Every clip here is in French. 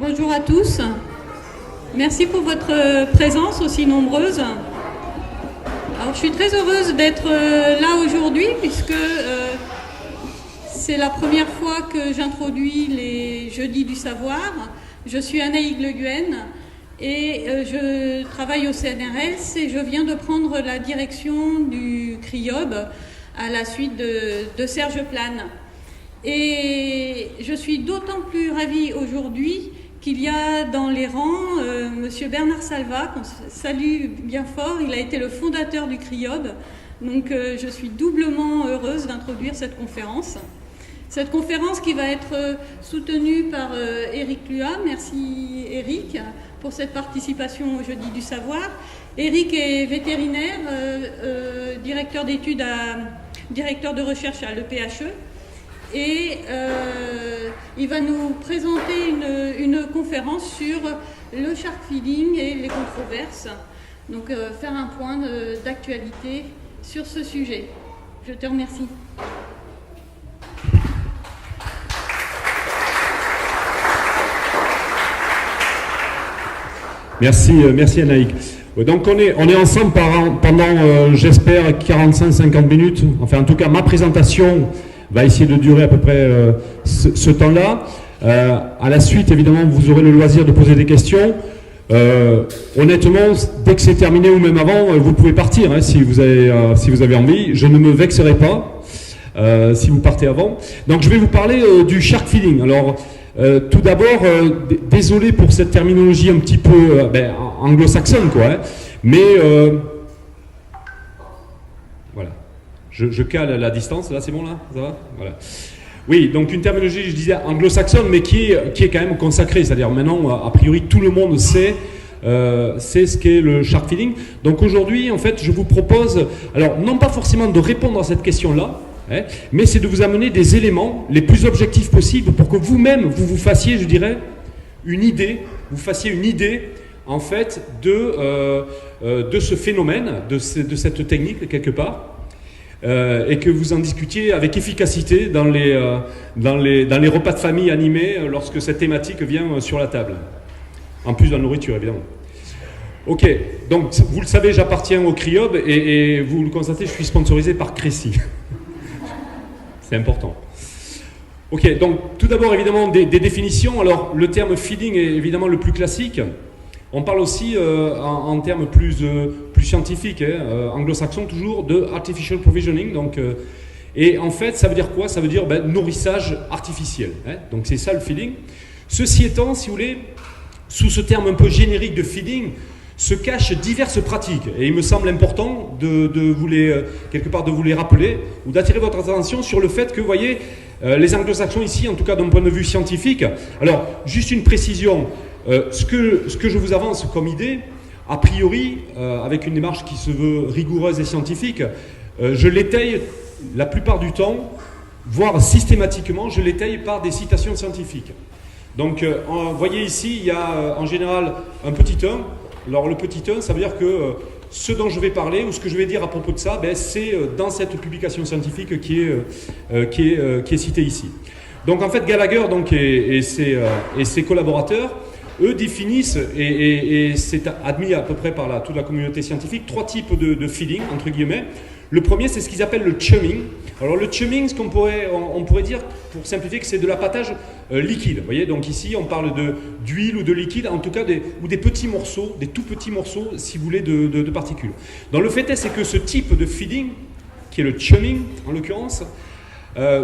Bonjour à tous. Merci pour votre présence aussi nombreuse. Alors, je suis très heureuse d'être là aujourd'hui puisque c'est la première fois que j'introduis les Jeudis du Savoir. Je suis Anaïg Le Guen et je travaille au CNRS et je viens de prendre la direction du CRIOB à la suite de Serge Plane. Et je suis d'autant plus ravie aujourd'hui qu'il y a dans les rangs Monsieur Bernard Salva, qu'on salue bien fort. Il a été le fondateur du CRIOB, donc je suis doublement heureuse d'introduire cette conférence. Cette conférence qui va être soutenue par Éric Lua. Merci Éric pour cette participation au Jeudi du Savoir. Éric est vétérinaire, directeur d'études, directeur de recherche à l'EPHE. Et il va nous présenter une conférence sur le shark feeding et les controverses. Donc faire un point d'actualité sur ce sujet. Je te remercie. Merci Anaïg. Donc on est ensemble pendant j'espère 45-50 minutes. Enfin en tout cas ma présentation va essayer de durer à peu près ce temps-là. À la suite, évidemment, vous aurez le loisir de poser des questions. Honnêtement, dès que c'est terminé ou même avant, vous pouvez partir hein, si vous avez envie. Je ne me vexerai pas si vous partez avant. Donc, je vais vous parler du shark feeding. Alors, tout d'abord, désolé pour cette terminologie un petit peu anglo-saxonne, quoi. Hein, mais voilà. Je cale la distance, là c'est bon là? Ça va? Voilà. Oui, donc une terminologie, je disais, anglo-saxonne, mais qui est quand même consacrée. C'est-à-dire maintenant, a priori, tout le monde sait ce qu'est le shark feeding. Donc aujourd'hui, en fait, je vous propose, alors non pas forcément de répondre à cette question-là, hein, mais c'est de vous amener des éléments les plus objectifs possibles pour que vous-même, vous fassiez, je dirais, une idée, en fait, de ce phénomène, de cette technique, quelque part. Et que vous en discutiez avec efficacité dans les repas de famille animés lorsque cette thématique vient sur la table. En plus de la nourriture, évidemment. Ok, donc vous le savez, j'appartiens au CRIOB et vous le constatez, je suis sponsorisé par Crécy. C'est important. Ok, donc tout d'abord, évidemment, des définitions. Alors, le terme feeding est évidemment le plus classique. On parle aussi en termes plus scientifiques, hein, anglo-saxons toujours, de artificial provisioning. Donc, et en fait, ça veut dire quoi? Ça veut dire nourrissage artificiel. Hein, donc c'est ça le feeding. Ceci étant, si vous voulez, sous ce terme un peu générique de feeding, se cachent diverses pratiques. Et il me semble important de vous les rappeler ou d'attirer votre attention sur le fait que, vous voyez, les anglo-saxons ici, en tout cas d'un point de vue scientifique, alors juste une précision, ce que je vous avance comme idée, a priori, avec une démarche qui se veut rigoureuse et scientifique, je l'étaye la plupart du temps, voire systématiquement, je l'étaye par des citations scientifiques. Donc, vous voyez ici, il y a en général un petit 1. Alors, le petit 1, ça veut dire que ce dont je vais parler, ou ce que je vais dire à propos de ça, c'est dans cette publication scientifique qui est citée ici. Donc, en fait, Gallagher et ses collaborateurs, eux définissent, et c'est admis à peu près par toute la communauté scientifique, 3 types de feeding, entre guillemets. Le premier, c'est ce qu'ils appellent le chumming. Alors le chumming, on pourrait dire, pour simplifier, que c'est de l'appâtage liquide. Vous voyez, donc ici, on parle d'huile ou de liquide, en tout cas, ou des petits morceaux, des tout petits morceaux, si vous voulez, de particules. Donc le fait c'est que ce type de feeding, qui est le chumming, en l'occurrence,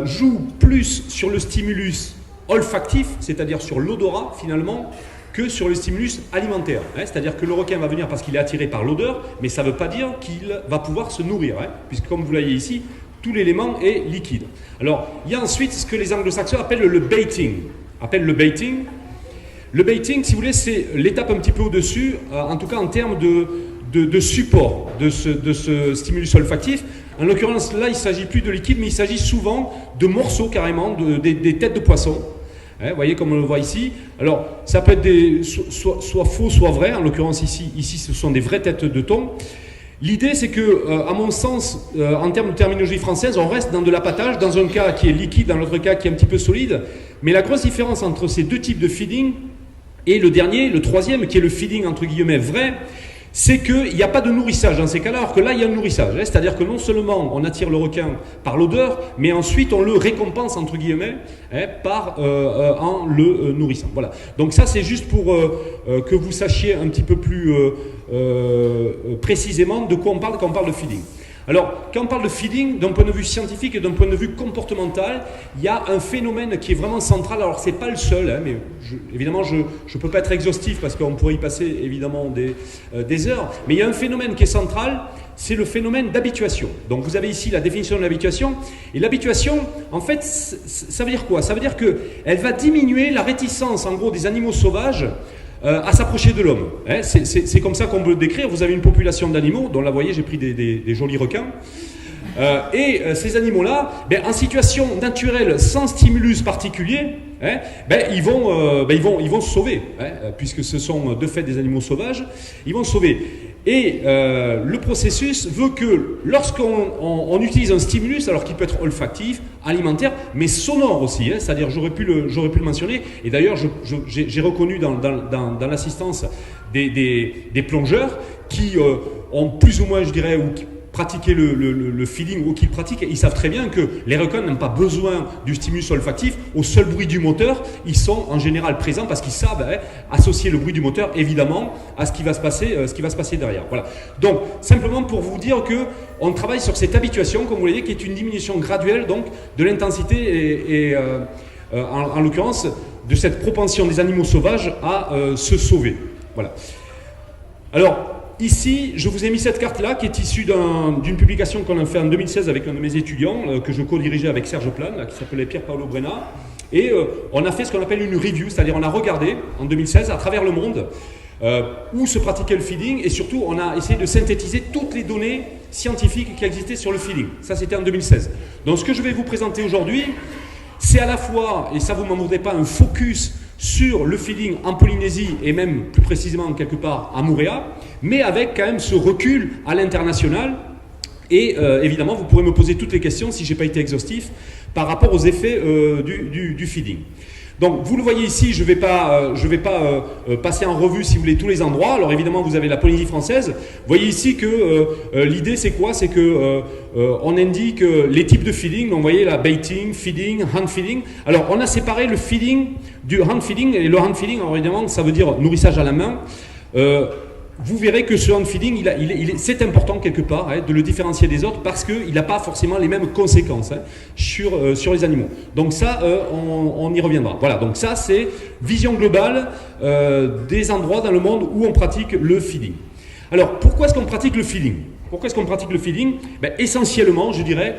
joue plus sur le stimulus olfactif, c'est-à-dire sur l'odorat, finalement, que sur le stimulus alimentaire. Hein, c'est-à-dire que le requin va venir parce qu'il est attiré par l'odeur, mais ça ne veut pas dire qu'il va pouvoir se nourrir, hein, puisque comme vous voyez ici, tout l'élément est liquide. Alors, il y a ensuite ce que les anglo-saxons appellent le baiting. Le baiting, si vous voulez, c'est l'étape un petit peu au-dessus, en tout cas en termes de support de ce stimulus olfactif. En l'occurrence, là, il ne s'agit plus de liquide, mais il s'agit souvent de morceaux carrément, des têtes de poisson. Hein, vous voyez comme on le voit ici. Alors, ça peut être soit faux, soit vrai. En l'occurrence, ici, ce sont des vraies têtes de thon. L'idée, c'est que, à mon sens, en termes de terminologie française, on reste dans de l'appâtage, dans un cas qui est liquide, dans l'autre cas qui est un petit peu solide. Mais la grosse différence entre ces deux types de feeding, Et le dernier, le troisième, qui est le feeding entre guillemets vrai, c'est qu'il n'y a pas de nourrissage dans ces cas-là, alors que là, il y a un nourrissage. Hein, c'est-à-dire que non seulement on attire le requin par l'odeur, mais ensuite on le récompense, entre guillemets, hein, en le nourrissant. Voilà. Donc ça, c'est juste pour que vous sachiez un petit peu plus précisément de quoi on parle quand on parle de feeding. Alors, quand on parle de feeding, d'un point de vue scientifique et d'un point de vue comportemental, il y a un phénomène qui est vraiment central. Alors, c'est pas le seul, hein, mais évidemment, je ne peux pas être exhaustif parce qu'on pourrait y passer évidemment des heures. Mais il y a un phénomène qui est central, c'est le phénomène d'habituation. Donc, vous avez ici la définition de l'habituation. Et l'habituation, en fait, ça veut dire quoi? Ça veut dire qu'elle va diminuer la réticence, en gros, des animaux sauvages à s'approcher de l'homme. Hein, c'est comme ça qu'on peut le décrire. Vous avez une population d'animaux, dont là, vous voyez, j'ai pris des jolis requins. Ces animaux-là, en situation naturelle, sans stimulus particulier, hein, ils vont se sauver, hein, puisque ce sont de fait des animaux sauvages, ils vont se sauver. Et le processus veut que lorsqu'on utilise un stimulus, alors qu'il peut être olfactif, alimentaire, mais sonore aussi, hein, c'est-à-dire j'aurais pu le mentionner, et d'ailleurs j'ai reconnu dans l'assistance des plongeurs qui ont plus ou moins, je dirais, ou qui pratiquer le feeding ou qu'ils pratiquent, ils savent très bien que les requins n'ont pas besoin du stimulus olfactif. Au seul bruit du moteur, ils sont en général présents parce qu'ils savent associer le bruit du moteur évidemment à ce qui va se passer derrière. Voilà. Donc simplement pour vous dire que on travaille sur cette habituation, comme vous l'avez dit, qui est une diminution graduelle donc de l'intensité et en l'occurrence de cette propension des animaux sauvages à se sauver. Voilà. Alors ici, je vous ai mis cette carte-là qui est issue d'une publication qu'on a fait en 2016 avec un de mes étudiants que je co-dirigeais avec Serge Plane, qui s'appelait Pier Paolo Brenna. Et on a fait ce qu'on appelle une review, c'est-à-dire on a regardé en 2016 à travers le monde où se pratiquait le feeding et surtout on a essayé de synthétiser toutes les données scientifiques qui existaient sur le feeding. Ça c'était en 2016. Donc ce que je vais vous présenter aujourd'hui, c'est à la fois, et ça vous m'en voudrez pas, un focus sur le feeding en Polynésie et même plus précisément quelque part à Moorea, mais avec quand même ce recul à l'international. Et évidemment, vous pourrez me poser toutes les questions si je n'ai pas été exhaustif par rapport aux effets du feeding. Donc vous le voyez ici, je vais pas passer en revue si vous voulez tous les endroits. Alors évidemment vous avez la Polynésie française. Vous voyez ici que l'idée c'est quoi? C'est que on indique les types de feeding. Donc vous voyez la baiting, feeding, hand feeding. Alors on a séparé le feeding du hand feeding. Et le hand feeding, alors évidemment ça veut dire nourrissage à la main. Vous verrez que ce hand feeding, c'est important quelque part de le différencier des autres parce qu'il n'a pas forcément les mêmes conséquences sur les animaux. Donc ça, on y reviendra. Voilà, donc ça c'est vision globale des endroits dans le monde où on pratique le feeding. Alors, pourquoi est-ce qu'on pratique le feeding? Pourquoi est-ce qu'on pratique le feeding? Essentiellement, je dirais,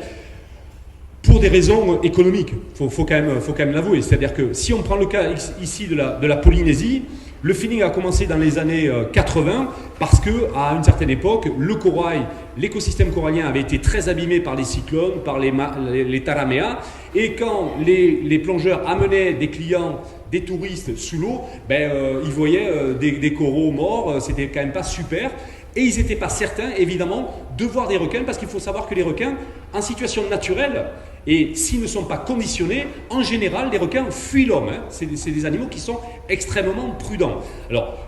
pour des raisons économiques. Faut quand même l'avouer. C'est-à-dire que si on prend le cas ici de la Polynésie, le feeding a commencé dans les années 80 parce qu'à une certaine époque, le corail, l'écosystème corallien avait été très abîmé par les cyclones, par les taraméas. Et quand les plongeurs amenaient des clients, des touristes sous l'eau, ils voyaient des coraux morts, c'était quand même pas super. Et ils n'étaient pas certains, évidemment, de voir des requins parce qu'il faut savoir que les requins, en situation naturelle, et s'ils ne sont pas conditionnés, en général, les requins fuient l'homme. Hein. C'est des animaux qui sont extrêmement prudents. Alors,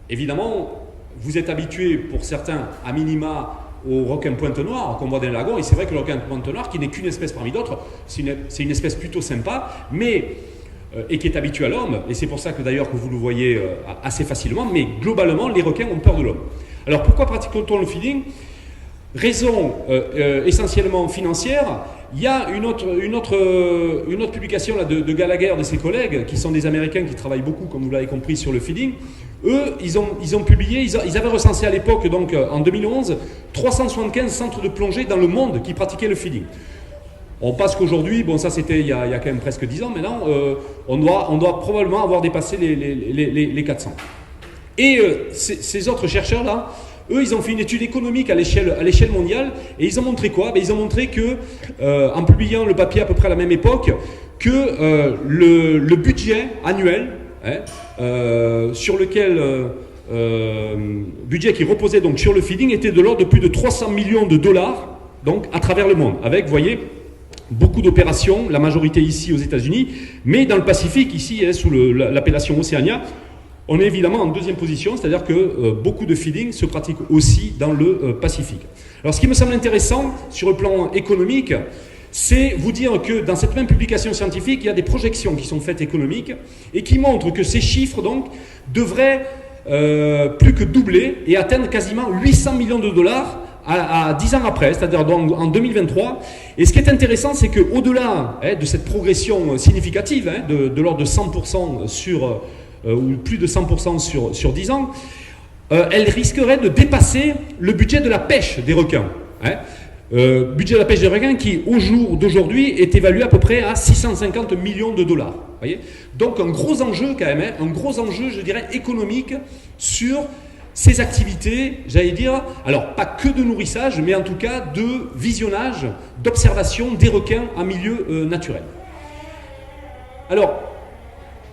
évidemment, vous êtes habitués, pour certains, à minima, aux requins pointe-noire qu'on voit dans les lagons. Et c'est vrai que le requin pointe-noire, qui n'est qu'une espèce parmi d'autres, c'est une espèce plutôt sympa, mais et qui est habitué à l'homme. Et c'est pour ça que d'ailleurs que vous le voyez assez facilement. Mais globalement, les requins ont peur de l'homme. Alors, pourquoi pratique-t-on le feeding? Raison essentiellement financière. Il y a une autre publication là, de Gallagher, de ses collègues, qui sont des Américains qui travaillent beaucoup, comme vous l'avez compris, sur le feeding. Eux, ils ont publié, ils avaient recensé à l'époque, donc en 2011, 375 centres de plongée dans le monde qui pratiquaient le feeding. On passe qu'aujourd'hui, bon ça c'était il y a quand même presque 10 ans, maintenant on doit probablement avoir dépassé les 400. Et ces autres chercheurs-là, eux, ils ont fait une étude économique à l'échelle mondiale et ils ont montré quoi? Ils ont montré que, en publiant le papier à peu près à la même époque, que le budget annuel sur lequel budget qui reposait donc sur le feeding était de l'ordre de plus de 300 millions de dollars donc à travers le monde. Avec, vous voyez, beaucoup d'opérations, la majorité ici aux États-Unis, mais dans le Pacifique, ici sous l'appellation Océania, on est évidemment en deuxième position, c'est-à-dire que beaucoup de feeding se pratiquent aussi dans le Pacifique. Alors ce qui me semble intéressant sur le plan économique, c'est vous dire que dans cette même publication scientifique, il y a des projections qui sont faites économiques et qui montrent que ces chiffres donc devraient plus que doubler et atteindre quasiment 800 millions de dollars à 10 ans après, c'est-à-dire en 2023. Et ce qui est intéressant, c'est qu'au-delà de cette progression significative, de l'ordre de 100% ou plus de 100% sur 10 ans, elle risquerait de dépasser le budget de la pêche des requins. Budget de la pêche des requins qui, au jour d'aujourd'hui, est évalué à peu près à 650 millions de dollars. Voyez, donc un gros enjeu quand même, un gros enjeu, je dirais, économique sur ces activités, j'allais dire, alors pas que de nourrissage, mais en tout cas de visionnage, d'observation des requins en milieu naturel. Alors,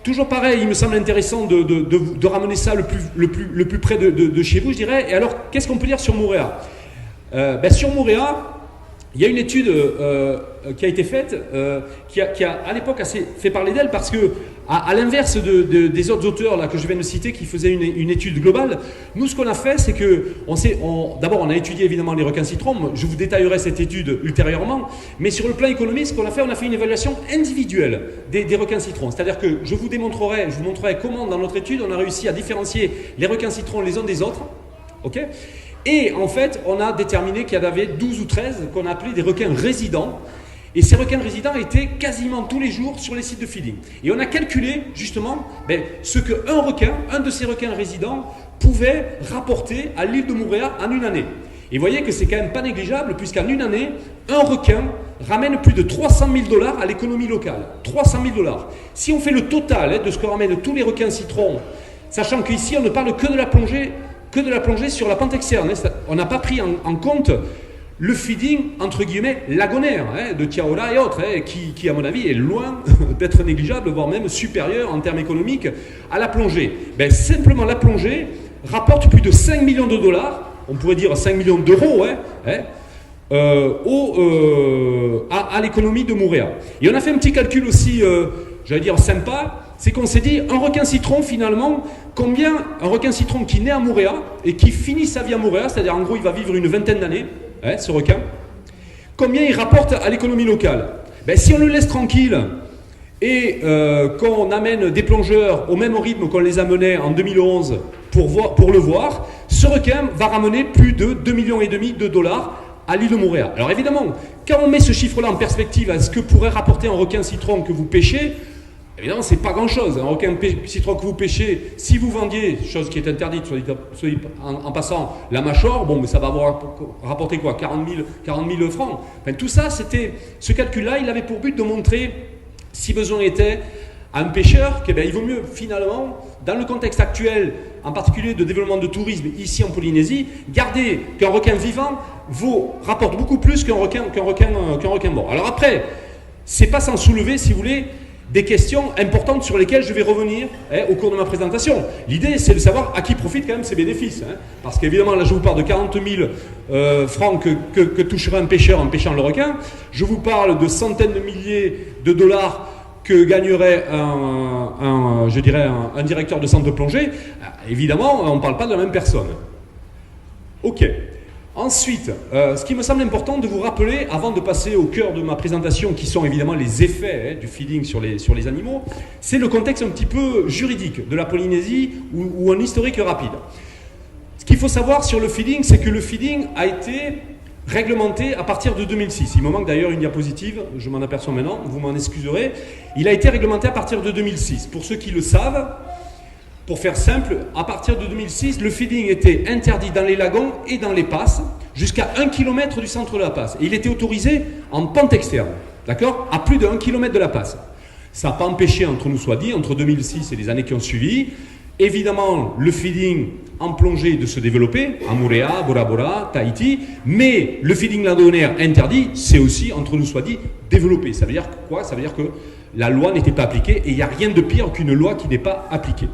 toujours pareil, il me semble intéressant de ramener ça le plus près de chez vous, je dirais. Et alors, qu'est-ce qu'on peut dire sur Moorea ? Sur Moorea, il y a une étude qui a été faite, qui a à l'époque assez fait parler d'elle, parce que, à l'inverse des autres auteurs là, que je viens de citer, qui faisaient une étude globale, nous ce qu'on a fait, c'est que, d'abord on a étudié évidemment les requins citrons, je vous détaillerai cette étude ultérieurement, mais sur le plan économique, ce qu'on a fait, on a fait une évaluation individuelle des requins citrons. C'est-à-dire que je vous montrerai comment dans notre étude, on a réussi à différencier les requins citrons les uns des autres, ok ? Et en fait, on a déterminé qu'il y en avait 12 ou 13 qu'on a appelés des requins résidents. Et ces requins résidents étaient quasiment tous les jours sur les sites de feeding. Et on a calculé justement ce qu'un de ces requins résidents pouvait rapporter à l'île de Moorea en une année. Et vous voyez que c'est quand même pas négligeable, puisqu'en une année, un requin ramène plus de 300 000 dollars à l'économie locale. 300 000 dollars. Si on fait le total de ce que ramènent tous les requins citrons, sachant qu'ici on ne parle que de la plongée sur la pente externe. On n'a pas pris en compte le feeding, entre guillemets, lagonaire, de Tiaola et autres, qui, à mon avis, est loin d'être négligeable, voire même supérieur en termes économiques à la plongée. Simplement, la plongée rapporte plus de 5 millions de dollars, on pourrait dire 5 millions d'euros, à l'économie de Moorea. Et on a fait un petit calcul aussi, j'allais dire sympa, c'est qu'on s'est dit, un requin citron finalement, un requin citron qui naît à Moorea et qui finit sa vie à Moorea, c'est-à-dire en gros il va vivre une vingtaine d'années, ce requin, combien il rapporte à l'économie locale ? Si on le laisse tranquille et qu'on amène des plongeurs au même rythme qu'on les amenait en 2011 pour le voir, ce requin va ramener plus de 2,5 millions de dollars à l'île de Moorea. Alors évidemment, quand on met ce chiffre-là en perspective à ce que pourrait rapporter un requin citron que vous pêchez, évidemment, c'est pas grand-chose. Un requin citron que vous pêchez, si vous vendiez, chose qui est interdite, soit en passant, la mâchoire, mais ça va avoir rapporté quoi, 40 000 francs. Enfin, tout ça, ce calcul-là, il avait pour but de montrer, si besoin était, à un pêcheur qu'il vaut mieux, finalement, dans le contexte actuel, en particulier de développement de tourisme ici en Polynésie, garder qu'un requin vivant rapporte beaucoup plus qu'un requin mort. Alors après, c'est pas sans soulever, si vous voulez, des questions importantes sur lesquelles je vais revenir au cours de ma présentation. L'idée, c'est de savoir à qui profitent quand même ces bénéfices. Parce qu'évidemment, là, je vous parle de 40 000 francs que toucherait un pêcheur en pêchant le requin. Je vous parle de centaines de milliers de dollars que gagnerait un directeur de centre de plongée. Évidemment, on ne parle pas de la même personne. Ok. Ensuite, ce qui me semble important de vous rappeler, avant de passer au cœur de ma présentation, qui sont évidemment les effets du feeding sur les animaux, c'est le contexte un petit peu juridique de la Polynésie ou un historique rapide. Ce qu'il faut savoir sur le feeding, c'est que le feeding a été réglementé à partir de 2006. Il me manque d'ailleurs une diapositive, je m'en aperçois maintenant, vous m'en excuserez. Il a été réglementé à partir de 2006. Pour ceux qui le savent, pour faire simple, à partir de 2006, le feeding était interdit dans les lagons et dans les passes, jusqu'à 1 km du centre de la passe. Et il était autorisé en pente externe, d'accord ? À plus de 1 km de la passe. Ça n'a pas empêché, entre nous soit dit, entre 2006 et les années qui ont suivi, évidemment, le feeding en plongée de se développer, à Moorea, Bora Bora, Tahiti, mais le feeding lagonaire interdit, c'est aussi, entre nous soit dit, développé. Ça veut dire quoi ? Ça veut dire que la loi n'était pas appliquée et il n'y a rien de pire qu'une loi qui n'est pas appliquée.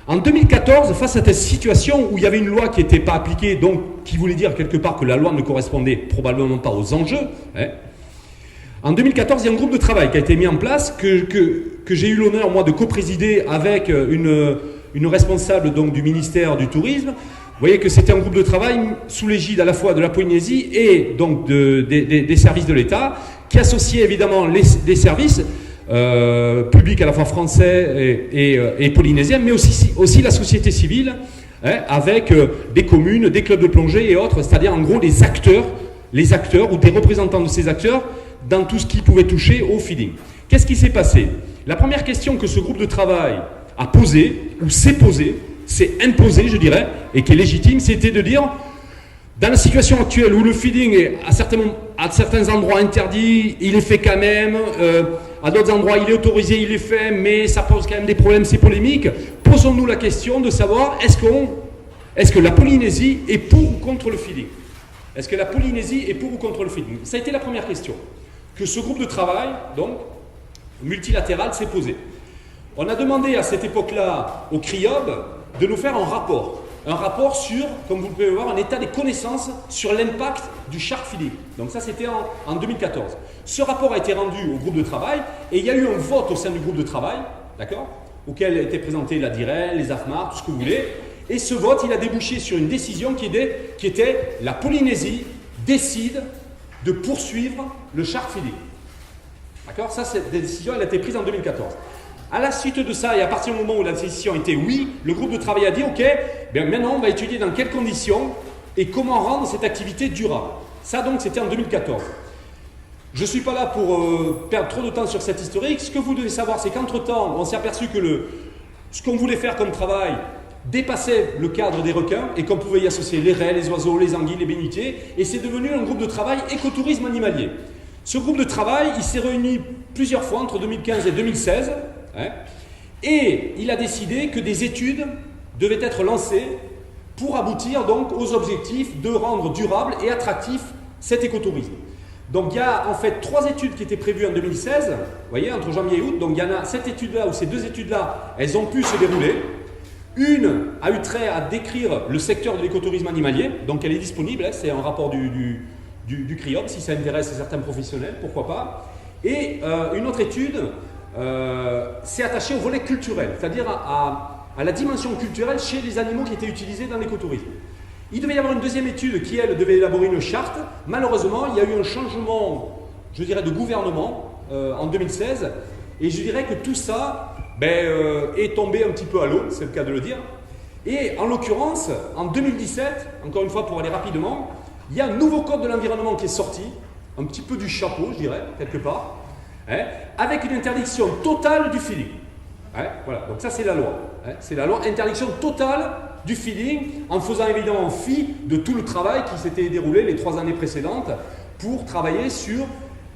En 2014, face à cette situation où il y avait une loi qui n'était pas appliquée, donc qui voulait dire quelque part que la loi ne correspondait probablement pas aux enjeux, en 2014, il y a un groupe de travail qui a été mis en place, que j'ai eu l'honneur, moi, de co-présider avec une responsable donc, du ministère du Tourisme. Vous voyez que c'était un groupe de travail sous l'égide à la fois de la Polynésie et donc des services de l'État, qui associait évidemment des services publics à la fois français et polynésiens, mais aussi la société civile, avec des communes, des clubs de plongée et autres, c'est-à-dire en gros les acteurs ou des représentants de ces acteurs dans tout ce qui pouvait toucher au feeding. Qu'est-ce qui s'est passé? La première question que ce groupe de travail a posée, ou s'est imposée, je dirais, et qui est légitime, c'était de dire, dans la situation actuelle où le feeding est à certains endroits interdit, il est fait quand même, à d'autres endroits il est autorisé, il est fait, mais ça pose quand même des problèmes, c'est polémique, posons-nous la question de savoir est-ce que la Polynésie est pour ou contre le feeding? Est-ce que la Polynésie est pour ou contre le feeding? Ça a été la première question que ce groupe de travail, donc, multilatéral, s'est posé. On a demandé à cette époque-là au CRIOB de nous faire un rapport sur, comme vous pouvez voir, un état des connaissances sur l'impact du shark feeding. Donc ça, c'était en 2014. Ce rapport a été rendu au groupe de travail et il y a eu un vote au sein du groupe de travail, d'accord, auquel était présenté la DIREL, les AFMAR, tout ce que vous voulez. Et ce vote, il a débouché sur une décision qui était la Polynésie décide de poursuivre le shark feeding. D'accord? Ça, cette décision, elle a été prise en 2014. À la suite de ça, et à partir du moment où la décision était oui, le groupe de travail a dit ok, bien maintenant on va étudier dans quelles conditions et comment rendre cette activité durable. Ça donc c'était en 2014. Je ne suis pas là pour perdre trop de temps sur cette historique. Ce que vous devez savoir, c'est qu'entre-temps, on s'est aperçu que ce qu'on voulait faire comme travail dépassait le cadre des requins et qu'on pouvait y associer les raies, les oiseaux, les anguilles, les bénitiers, et c'est devenu un groupe de travail écotourisme animalier. Ce groupe de travail, il s'est réuni plusieurs fois entre 2015 et 2016, et il a décidé que des études devaient être lancées pour aboutir donc aux objectifs de rendre durable et attractif cet écotourisme. Donc il y a en fait 3 études qui étaient prévues en 2016, vous voyez, entre janvier et août. Donc il y en a cette étude-là ou ces 2 études-là, elles ont pu se dérouler. Une a eu trait à décrire le secteur de l'écotourisme animalier, donc elle est disponible, c'est un rapport du CRIOB, si ça intéresse certains professionnels, pourquoi pas. Et une autre étude s'est attachée au volet culturel, c'est-à-dire à la dimension culturelle chez les animaux qui étaient utilisés dans l'écotourisme. Il devait y avoir une deuxième étude qui, elle, devait élaborer une charte. Malheureusement, il y a eu un changement, je dirais, de gouvernement en 2016, et je dirais que tout ça est tombé un petit peu à l'eau, c'est le cas de le dire. Et en l'occurrence, en 2017, encore une fois pour aller rapidement, il y a un nouveau code de l'environnement qui est sorti, un petit peu du chapeau, je dirais, quelque part, avec une interdiction totale du feeding. Voilà, donc ça c'est la loi. C'est la loi, interdiction totale du feeding, en faisant évidemment fi de tout le travail qui s'était déroulé les 3 années précédentes pour travailler sur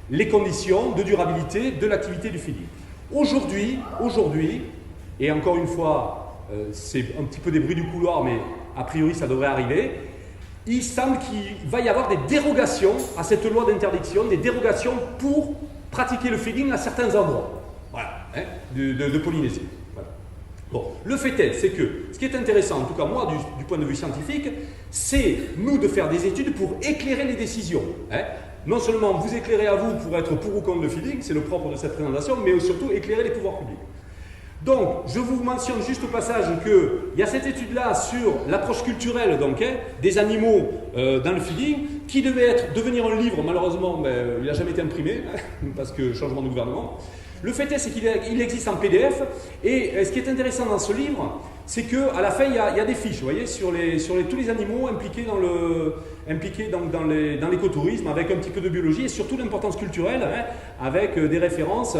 les conditions de durabilité de l'activité du feeding. Aujourd'hui, et encore une fois, c'est un petit peu des bruits du couloir, mais a priori ça devrait arriver, il semble qu'il va y avoir des dérogations à cette loi d'interdiction, des dérogations pour pratiquer le feeding à certains endroits, voilà, de Polynésie. Voilà. Bon, le fait est, c'est que ce qui est intéressant, en tout cas moi du point de vue scientifique, c'est nous de faire des études pour éclairer les décisions. Non seulement vous éclairer à vous pour être pour ou contre le feeding, c'est le propre de cette présentation, mais surtout éclairer les pouvoirs publics. Donc, je vous mentionne juste au passage qu'il y a cette étude-là sur l'approche culturelle donc, des animaux dans le feeding, qui devait devenir un livre, malheureusement, il n'a jamais été imprimé, parce que changement de gouvernement. Le fait est, c'est qu'il existe en PDF, et ce qui est intéressant dans ce livre, c'est qu'à la fin, il y a des fiches, vous voyez, sur tous les animaux impliqués dans l'écotourisme, avec un petit peu de biologie, et surtout l'importance culturelle, avec des références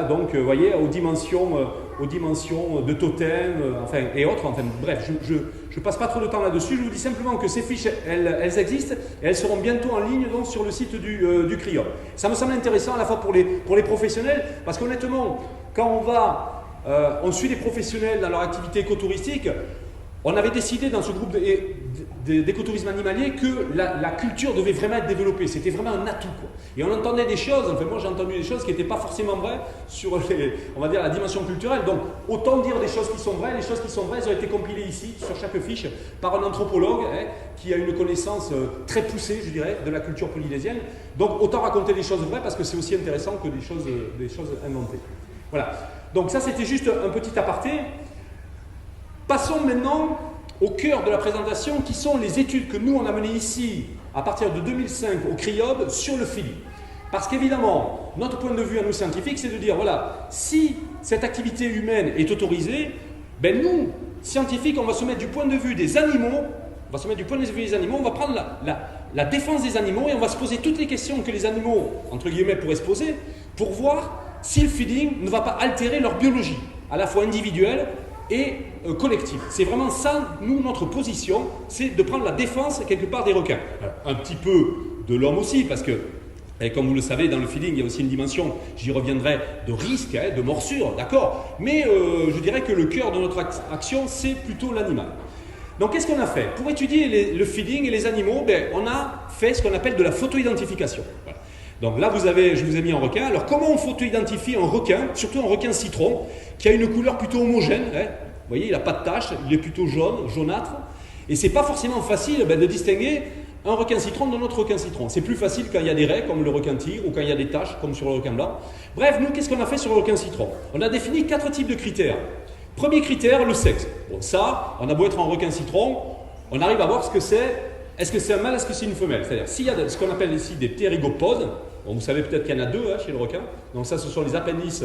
donc, vous voyez, aux dimensions de totems, et autres. Bref, je ne passe pas trop de temps là-dessus, je vous dis simplement que ces fiches, elles existent, et elles seront bientôt en ligne donc, sur le site du CRIOB. Ça me semble intéressant à la fois pour les professionnels, parce qu'honnêtement, quand on suit les professionnels dans leur activité écotouristique, on avait décidé dans ce groupe d'écotourisme animalier que la culture devait vraiment être développée, c'était vraiment un atout, quoi. Et on entendait des choses, moi j'ai entendu des choses qui n'étaient pas forcément vraies sur on va dire la dimension culturelle, donc autant dire des choses qui sont vraies, les choses qui sont vraies elles ont été compilées ici sur chaque fiche par un anthropologue qui a une connaissance très poussée je dirais de la culture polynésienne, donc autant raconter des choses vraies parce que c'est aussi intéressant que des choses inventées. Voilà, donc ça c'était juste un petit aparté. Passons maintenant au cœur de la présentation, qui sont les études que nous, on a menées ici, à partir de 2005, au CRIOB, sur le feeling. Parce qu'évidemment, notre point de vue à nous scientifiques, c'est de dire, voilà, si cette activité humaine est autorisée, ben nous, scientifiques, on va se mettre du point de vue des animaux, on va prendre la défense des animaux et on va se poser toutes les questions que les animaux, entre guillemets, pourraient se poser, pour voir si le feeding ne va pas altérer leur biologie, à la fois individuelle et collective. C'est vraiment ça, nous, notre position, c'est de prendre la défense, quelque part, des requins. Alors, un petit peu de l'homme aussi, parce que, et comme vous le savez, dans le feeding, il y a aussi une dimension, j'y reviendrai, de risque, de morsure, d'accord. Mais je dirais que le cœur de notre action, c'est plutôt l'animal. Donc, qu'est-ce qu'on a fait? Pour étudier le feeding et les animaux, ben, on a fait ce qu'on appelle de la photo-identification. Voilà. Donc là, je vous ai mis un requin. Alors, comment on photo-identifie un requin, surtout un requin citron, qui a une couleur plutôt homogène, Vous voyez, il n'a pas de tache, il est plutôt jaune, jaunâtre. Et c'est pas forcément facile de distinguer un requin citron d'un autre requin citron. C'est plus facile quand il y a des raies, comme le requin tigre, ou quand il y a des taches, comme sur le requin blanc. Bref, nous, qu'est-ce qu'on a fait sur le requin citron? On a défini 4 types de critères. Premier critère, le sexe. Bon, ça, on a beau être un requin citron, on arrive à voir ce que c'est. Est-ce que c'est un mâle, est-ce que c'est une femelle? C'est-à-dire, s'il y a ce qu'on appelle ici des ptérygopodes, bon, vous savez peut-être qu'il y en a 2 chez le requin, donc ça, ce sont les appendices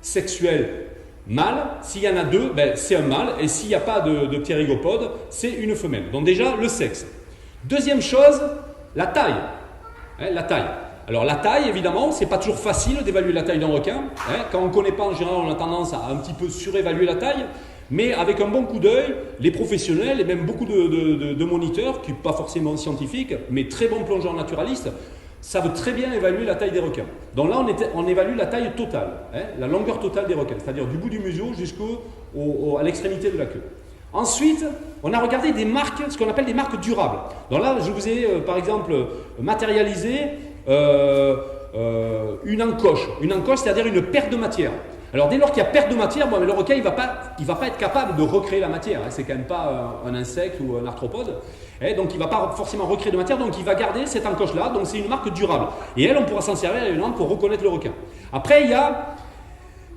sexuels mâles. S'il y en a 2, ben, c'est un mâle, et s'il n'y a pas de ptérygopodes, c'est une femelle. Donc déjà, le sexe. Deuxième chose, la taille. La taille. Alors la taille, évidemment, c'est pas toujours facile d'évaluer la taille d'un requin. Quand on ne connaît pas, en général, on a tendance à un petit peu surévaluer la taille. Mais avec un bon coup d'œil, les professionnels et même beaucoup de moniteurs, qui ne sont pas forcément scientifiques, mais très bons plongeurs naturalistes, savent très bien évaluer la taille des requins. Donc là, on évalue la taille totale, la longueur totale des requins, c'est-à-dire du bout du museau jusqu'à l'extrémité de la queue. Ensuite, on a regardé des marques, ce qu'on appelle des marques durables. Donc là, je vous ai par exemple matérialisé une encoche. Une encoche, c'est-à-dire une perte de matière. Alors dès lors qu'il y a perte de matière, le requin il va pas être capable de recréer la matière. C'est quand même pas un insecte ou un arthropode. Donc il ne va pas forcément recréer de matière, donc il va garder cette encoche-là. Donc c'est une marque durable. Et elle, on pourra s'en servir évidemment pour reconnaître le requin. Après, il y a,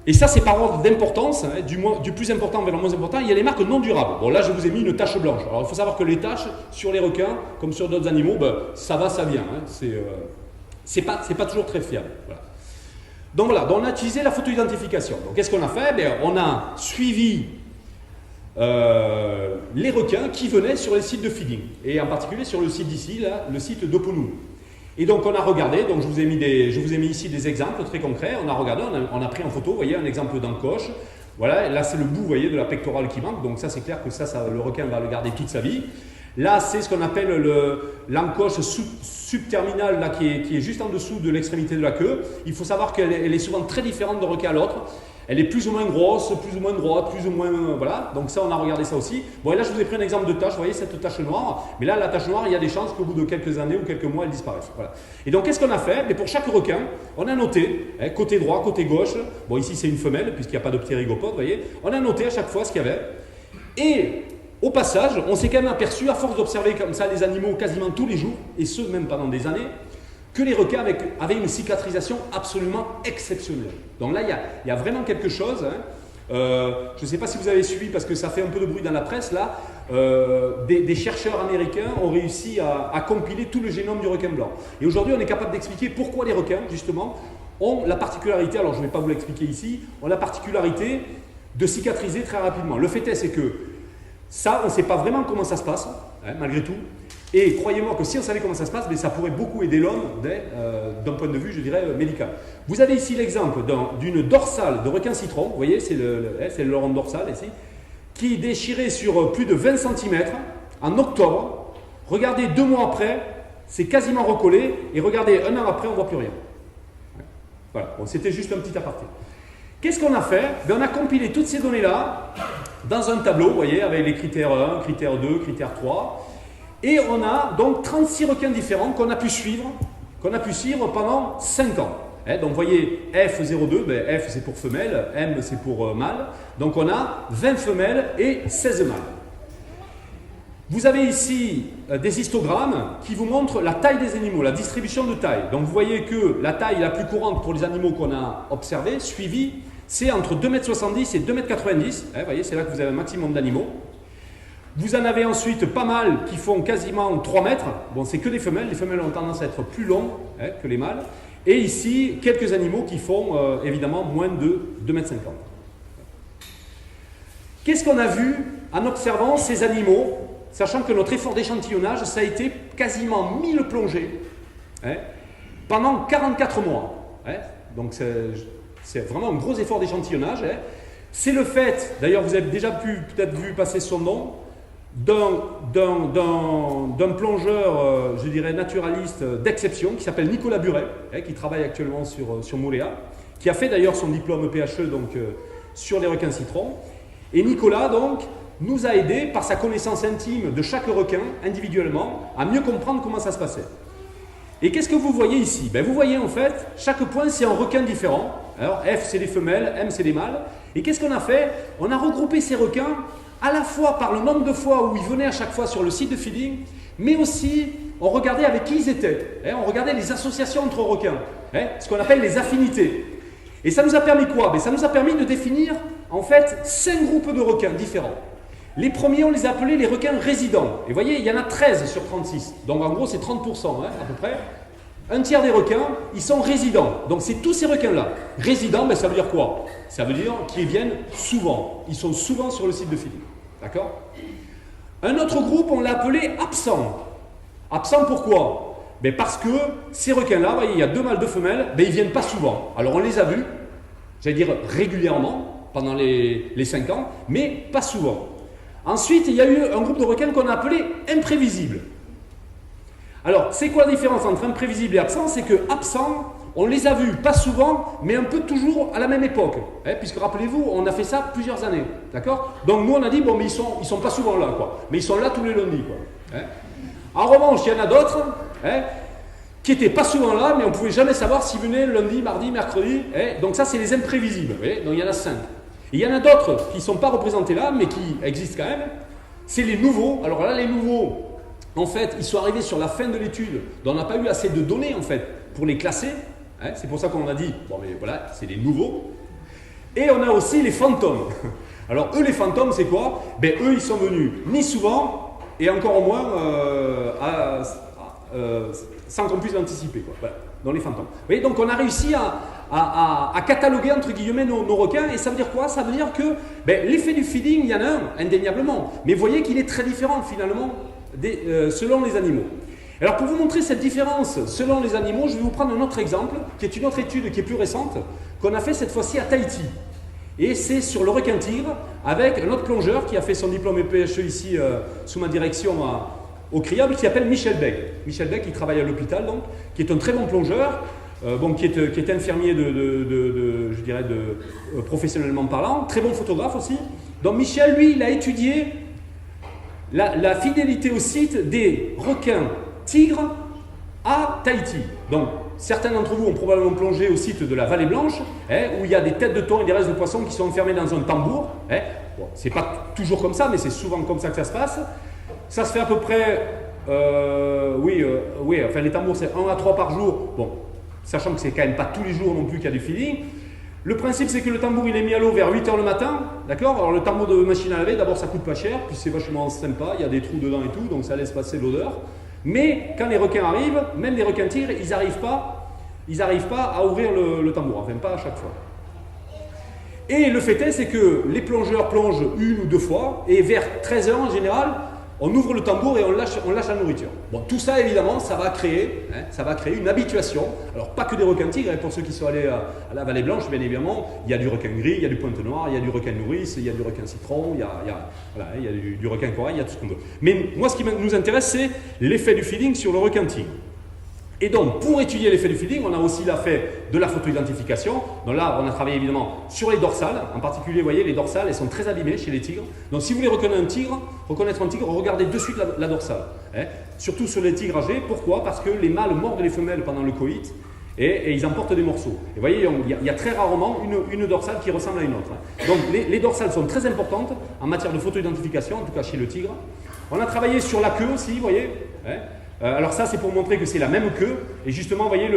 et ça c'est par ordre d'importance, du plus important vers le moins important, il y a les marques non durables. Bon là, je vous ai mis une tache blanche. Alors il faut savoir que les taches sur les requins, comme sur d'autres animaux, ça va, ça vient. C'est pas toujours très fiable. Voilà. Donc voilà, on a utilisé la photo-identification. Donc qu'est-ce qu'on a fait? On a suivi les requins qui venaient sur les sites de feeding, et en particulier sur le site d'ici, là, le site d'Oponou. Et donc on a regardé, donc je vous ai mis ici des exemples très concrets. On a regardé, on a pris en photo, vous voyez, un exemple d'encoche. Voilà, là c'est le bout, vous voyez, de la pectorale qui manque. Donc ça c'est clair que ça, le requin va le garder toute sa vie. Là, c'est ce qu'on appelle l'encoche subterminale là, qui est juste en dessous de l'extrémité de la queue. Il faut savoir qu'elle est souvent très différente d'un requin à l'autre. Elle est plus ou moins grosse, plus ou moins droite, plus ou moins... voilà, donc ça, on a regardé ça aussi. Bon, et là, je vous ai pris un exemple de tache. Vous voyez cette tache noire. Mais là, la tache noire, il y a des chances qu'au bout de quelques années ou quelques mois, elle disparaisse. Voilà. Et donc, qu'est-ce qu'on a fait? Mais pour chaque requin, on a noté, côté droit, côté gauche. Bon, ici, c'est une femelle, puisqu'il n'y a pas de ptérygopode, vous voyez. On a noté à chaque fois ce qu'il y avait. Et... au passage, on s'est quand même aperçu, à force d'observer comme ça les animaux quasiment tous les jours, et ce même pendant des années, que les requins avaient une cicatrisation absolument exceptionnelle. Donc là, il y a vraiment quelque chose. Je ne sais pas si vous avez suivi, parce que ça fait un peu de bruit dans la presse, là, des chercheurs américains ont réussi à compiler tout le génome du requin blanc. Et aujourd'hui, on est capable d'expliquer pourquoi les requins, justement, ont la particularité, alors je ne vais pas vous l'expliquer ici, ont la particularité de cicatriser très rapidement. Le fait est, c'est que ça, on ne sait pas vraiment comment ça se passe, malgré tout. Et croyez-moi que si on savait comment ça se passe, ça pourrait beaucoup aider l'homme d'un point de vue, je dirais, médical. Vous avez ici l'exemple d'une dorsale de requin citron, vous voyez, c'est le loron dorsal ici, qui est déchiré sur plus de 20 cm en octobre. Regardez 2 mois après, c'est quasiment recollé, et regardez 1 an après, on ne voit plus rien. Voilà, bon, c'était juste un petit aparté. Qu'est-ce qu'on a fait? On a compilé toutes ces données-là dans un tableau, vous voyez, avec les critères 1, critères 2, critères 3. Et on a donc 36 requins différents qu'on a pu suivre pendant 5 ans. Donc vous voyez, F02, F c'est pour femelle, M c'est pour mâle. Donc on a 20 femelles et 16 mâles. Vous avez ici des histogrammes qui vous montrent la taille des animaux, la distribution de taille. Donc vous voyez que la taille la plus courante pour les animaux qu'on a observés, suivis, c'est entre 2,70 m et 2,90 m. Vous voyez, c'est là que vous avez un maximum d'animaux. Vous en avez ensuite pas mal qui font quasiment 3 mètres. Bon, c'est que des femelles. Les femelles ont tendance à être plus longues que les mâles. Et ici, quelques animaux qui font évidemment moins de 2,50 m. Qu'est-ce qu'on a vu en observant ces animaux, sachant que notre effort d'échantillonnage, ça a été quasiment 1000 plongées pendant 44 mois. Donc c'est vraiment un gros effort d'échantillonnage. C'est le fait, d'ailleurs vous avez déjà peut-être vu passer son nom, d'un plongeur, je dirais naturaliste d'exception, qui s'appelle Nicolas Buret, qui travaille actuellement sur Mouléa, qui a fait d'ailleurs son diplôme PHE donc, sur les requins citrons. Et Nicolas donc nous a aidé par sa connaissance intime de chaque requin individuellement à mieux comprendre comment ça se passait. Et qu'est-ce que vous voyez ici? Vous voyez en fait, chaque point c'est un requin différent. Alors F c'est les femelles, M c'est les mâles. Et qu'est-ce qu'on a fait? On a regroupé ces requins à la fois par le nombre de fois où ils venaient à chaque fois sur le site de feeding, mais aussi on regardait avec qui ils étaient. On regardait les associations entre requins, ce qu'on appelle les affinités. Et ça nous a permis quoi? Ça nous a permis de définir en fait 5 groupes de requins différents. Les premiers, on les a appelés les requins résidents. Et vous voyez, il y en a 13 sur 36. Donc en gros, c'est 30% à peu près. Un tiers des requins, ils sont résidents. Donc c'est tous ces requins-là. Résidents, ça veut dire quoi? Ça veut dire qu'ils viennent souvent. Ils sont souvent sur le site de feeding. D'accord? Un autre groupe, on l'a appelé absent. Absent pourquoi? Parce que ces requins-là, vous voyez, il y a 2 mâles, 2 femelles, ils ne viennent pas souvent. Alors on les a vus, j'allais dire régulièrement, pendant les 5 ans, mais pas souvent. Ensuite, il y a eu un groupe de requins qu'on a appelé imprévisibles. Alors, c'est quoi la différence entre imprévisible et absent? C'est que absent, on les a vus pas souvent, mais un peu toujours à la même époque. Puisque rappelez-vous, on a fait ça plusieurs années. D'accord? Donc nous, on a dit, bon, mais ils sont pas souvent là, quoi. Mais ils sont là tous les lundis, quoi. En revanche, il y en a d'autres qui n'étaient pas souvent là, mais on ne pouvait jamais savoir s'ils venaient lundi, mardi, mercredi. Donc ça, c'est les imprévisibles. Donc il y en a 5. Et il y en a d'autres qui ne sont pas représentés là, mais qui existent quand même. C'est les nouveaux. Alors là, les nouveaux, en fait, ils sont arrivés sur la fin de l'étude, dont on n'a pas eu assez de données, en fait, pour les classer. C'est pour ça qu'on a dit, bon, mais voilà, c'est les nouveaux. Et on a aussi les fantômes. Alors, eux, les fantômes, c'est quoi? Eux, ils sont venus ni souvent, et encore moins sans qu'on puisse l'anticiper, quoi. Voilà, dans les fantômes. Vous voyez, donc on a réussi à cataloguer entre guillemets nos requins, et ça veut dire quoi? Ça veut dire que l'effet du feeding, il y en a un, indéniablement, mais vous voyez qu'il est très différent finalement selon les animaux. Alors pour vous montrer cette différence selon les animaux, je vais vous prendre un autre exemple, qui est une autre étude qui est plus récente, qu'on a fait cette fois-ci à Tahiti. Et c'est sur le requin tigre, avec un autre plongeur qui a fait son diplôme PHE ici sous ma direction au Criable, qui s'appelle Michel Beck. Michel Beck, qui travaille à l'hôpital, donc, qui est un très bon plongeur, qui est infirmier je dirais professionnellement parlant, très bon photographe aussi. Donc Michel, lui, il a étudié la fidélité au site des requins tigres à Tahiti. Donc certains d'entre vous ont probablement plongé au site de la Vallée Blanche, où il y a des têtes de thon et des restes de poissons qui sont enfermés dans un tambour. Bon, c'est pas toujours comme ça, mais c'est souvent comme ça que ça se passe. Ça se fait à peu près, enfin les tambours c'est 1 à 3 par jour, bon, sachant que c'est quand même pas tous les jours non plus qu'il y a du feeding. Le principe c'est que le tambour il est mis à l'eau vers 8h le matin, d'accord? Alors le tambour de machine à laver, d'abord ça coûte pas cher, puis c'est vachement sympa, il y a des trous dedans et tout, donc ça laisse passer l'odeur. Mais quand les requins arrivent, même les requins tigres, ils n'arrivent pas à ouvrir le tambour, enfin pas à chaque fois. Et le fait est, c'est que les plongeurs plongent 1 ou 2 fois, et vers 13h en général, on ouvre le tambour et on lâche la nourriture. Bon, tout ça, évidemment, ça va créer une habituation. Alors, pas que des requins tigres, pour ceux qui sont allés à la Vallée Blanche, bien évidemment, il y a du requin gris, il y a du pointe noire, il y a du requin nourrice, il y a du requin citron, il y a du requin corail, il y a tout ce qu'on veut. Mais moi, ce qui nous intéresse, c'est l'effet du feeding sur le requin tigre. Et donc, pour étudier l'effet du feeding, on a aussi fait de la photo-identification. Donc là, on a travaillé évidemment sur les dorsales. En particulier, vous voyez, les dorsales, elles sont très abîmées chez les tigres. Donc, si vous voulez reconnaître un tigre, regardez de suite la dorsale. Surtout sur les tigres âgés. Pourquoi? Parce que les mâles mordent les femelles pendant le coït et ils emportent des morceaux. Et vous voyez, il y a très rarement une dorsale qui ressemble à une autre. Donc, les dorsales sont très importantes en matière de photo-identification, en tout cas chez le tigre. On a travaillé sur la queue aussi, vous voyez. Alors ça, c'est pour montrer que c'est la même queue. Et justement, vous voyez,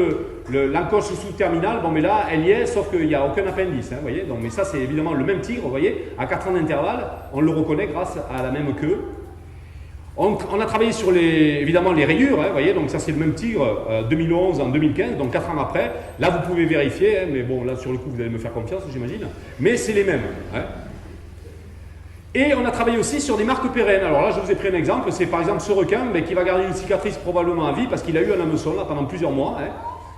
l'encoche sous-terminale, bon, mais là, elle y est, sauf qu'il n'y a aucun appendice. Hein, vous voyez. Donc, mais ça, c'est évidemment le même tigre, vous voyez, à 4 ans d'intervalle. On le reconnaît grâce à la même queue. On a travaillé sur évidemment les rayures, hein, vous voyez, donc ça c'est le même tigre 2011 en 2015, donc 4 ans après. Là, vous pouvez vérifier, hein, mais bon, là sur le coup, vous allez me faire confiance, j'imagine. Mais c'est les mêmes. Hein. Et on a travaillé aussi sur des marques pérennes. Alors là, je vous ai pris un exemple. C'est par exemple ce requin qui va garder une cicatrice probablement à vie parce qu'il a eu un hameçon là, pendant plusieurs mois. Hein.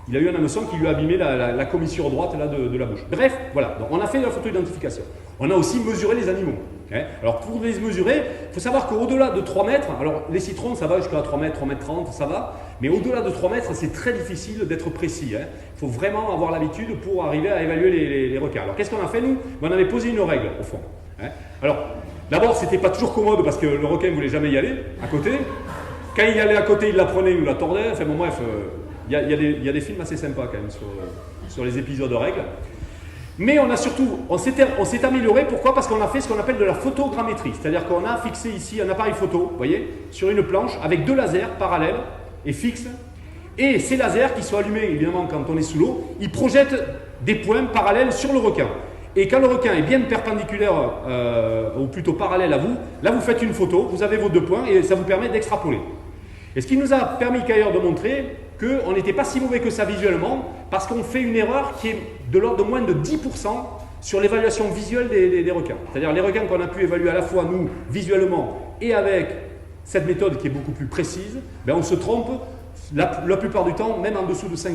Il a eu un hameçon qui lui a abîmé la commissure droite là, de la bouche. Bref, voilà. Donc, on a fait la photo d'identification. On a aussi mesuré les animaux. Hein. Alors pour les mesurer, il faut savoir qu'au-delà de 3 mètres, alors les citrons ça va jusqu'à 3 mètres, 3 mètres 30, ça va. Mais au-delà de 3 mètres, c'est très difficile d'être précis. Hein. Il faut vraiment avoir l'habitude pour arriver à évaluer les requins. Alors qu'est-ce qu'on a fait nous? On avait posé une règle au fond. Hein. Alors, d'abord, c'était pas toujours commode parce que le requin ne voulait jamais y aller à côté. Quand il y allait à côté, il la prenait, il nous la tordait. Enfin bon, bref, il y a des films assez sympas quand même sur les épisodes de règles. Mais on s'est amélioré. Pourquoi? Parce qu'on a fait ce qu'on appelle de la photogrammétrie. C'est-à-dire qu'on a fixé ici un appareil photo, vous voyez, sur une planche avec 2 lasers parallèles et fixes. Et ces lasers qui sont allumés, évidemment, quand on est sous l'eau, ils projettent des points parallèles sur le requin. Et quand le requin est bien perpendiculaire, ou plutôt parallèle à vous, là vous faites une photo, vous avez vos 2 points et ça vous permet d'extrapoler. Et ce qui nous a permis d'ailleurs de montrer qu'on n'était pas si mauvais que ça visuellement, parce qu'on fait une erreur qui est de l'ordre de moins de 10% sur l'évaluation visuelle des requins. C'est-à-dire les requins qu'on a pu évaluer à la fois nous, visuellement, et avec cette méthode qui est beaucoup plus précise, ben on se trompe la plupart du temps, même en dessous de 5%.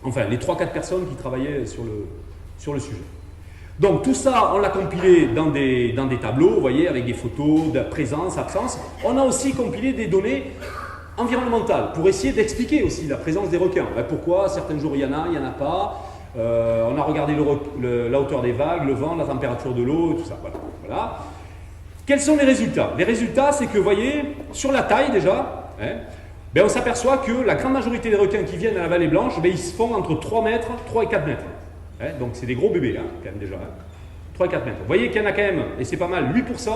Enfin, les 3-4 personnes qui travaillaient sur le sujet. Donc tout ça, on l'a compilé dans des tableaux, vous voyez, avec des photos de présence, absence. On a aussi compilé des données environnementales pour essayer d'expliquer aussi la présence des requins. Pourquoi certains jours il y en a pas. On a regardé la hauteur des vagues, le vent, la température de l'eau, tout ça. Voilà. Quels sont les résultats? Les résultats, c'est que, vous voyez, sur la taille déjà, hein, on s'aperçoit que la grande majorité des requins qui viennent à la Vallée Blanche, ils se font entre 3 mètres, 3 et 4 mètres. Hein, donc c'est des gros bébés, hein, quand même déjà. Hein. 3 et 4 mètres. Vous voyez qu'il y en a quand même, et c'est pas mal, 8%,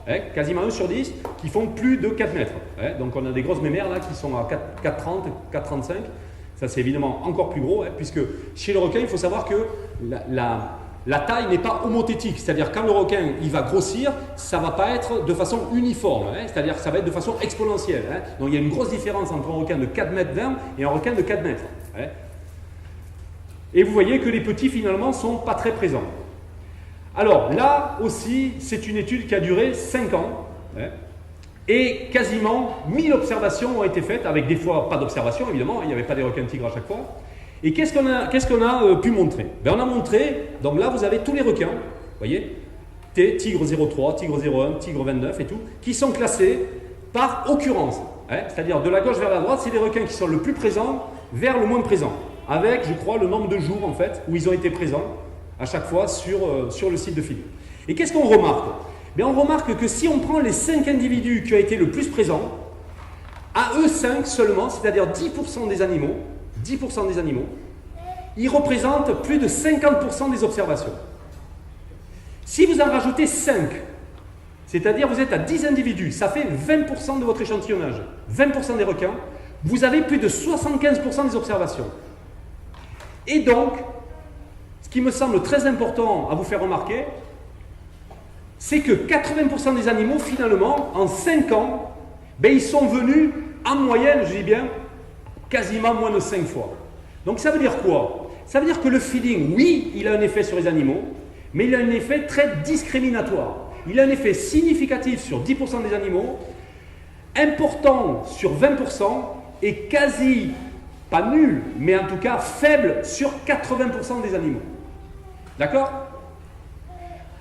hein, quasiment 1 sur 10, qui font plus de 4 mètres. Hein. Donc on a des grosses mémères là qui sont à 4,30, 4,35. Ça c'est évidemment encore plus gros, hein, puisque chez le requin, il faut savoir que la taille n'est pas homothétique. C'est-à-dire quand le requin il va grossir, ça ne va pas être de façon uniforme. Hein, c'est-à-dire que ça va être de façon exponentielle. Hein. Donc il y a une grosse différence entre un requin de 4 mètres 20 et un requin de 4 mètres. Hein. Et vous voyez que les petits finalement ne sont pas très présents. Alors là aussi, c'est une étude qui a duré 5 ans. Hein, et quasiment 1000 observations ont été faites, avec des fois pas d'observations évidemment, il n'y avait pas des requins tigres à chaque fois. Et qu'est-ce qu'on a pu montrer? On a montré, donc là vous avez tous les requins, vous voyez, tigre 03, tigre 01, tigre 29 et tout, qui sont classés par occurrence. Hein, c'est-à-dire de la gauche vers la droite, c'est les requins qui sont le plus présents vers le moins présent, avec je crois le nombre de jours en fait où ils ont été présents à chaque fois sur le site de film. Et qu'est-ce qu'on remarque? On remarque que si on prend les 5 individus qui ont été le plus présents, à eux 5 seulement, c'est-à-dire 10% des animaux, ils représentent plus de 50% des observations. Si vous en rajoutez 5, c'est-à-dire vous êtes à 10 individus, ça fait 20% de votre échantillonnage, 20% des requins, vous avez plus de 75% des observations. Et donc, ce qui me semble très important à vous faire remarquer, c'est que 80% des animaux, finalement, en 5 ans, ils sont venus, en moyenne, je dis bien, quasiment moins de 5 fois. Donc ça veut dire quoi? Ça veut dire que le feeding, oui, il a un effet sur les animaux, mais il a un effet très discriminatoire. Il a un effet significatif sur 10% des animaux, important sur 20% et quasi, pas nul, mais en tout cas faible sur 80% des animaux. D'accord?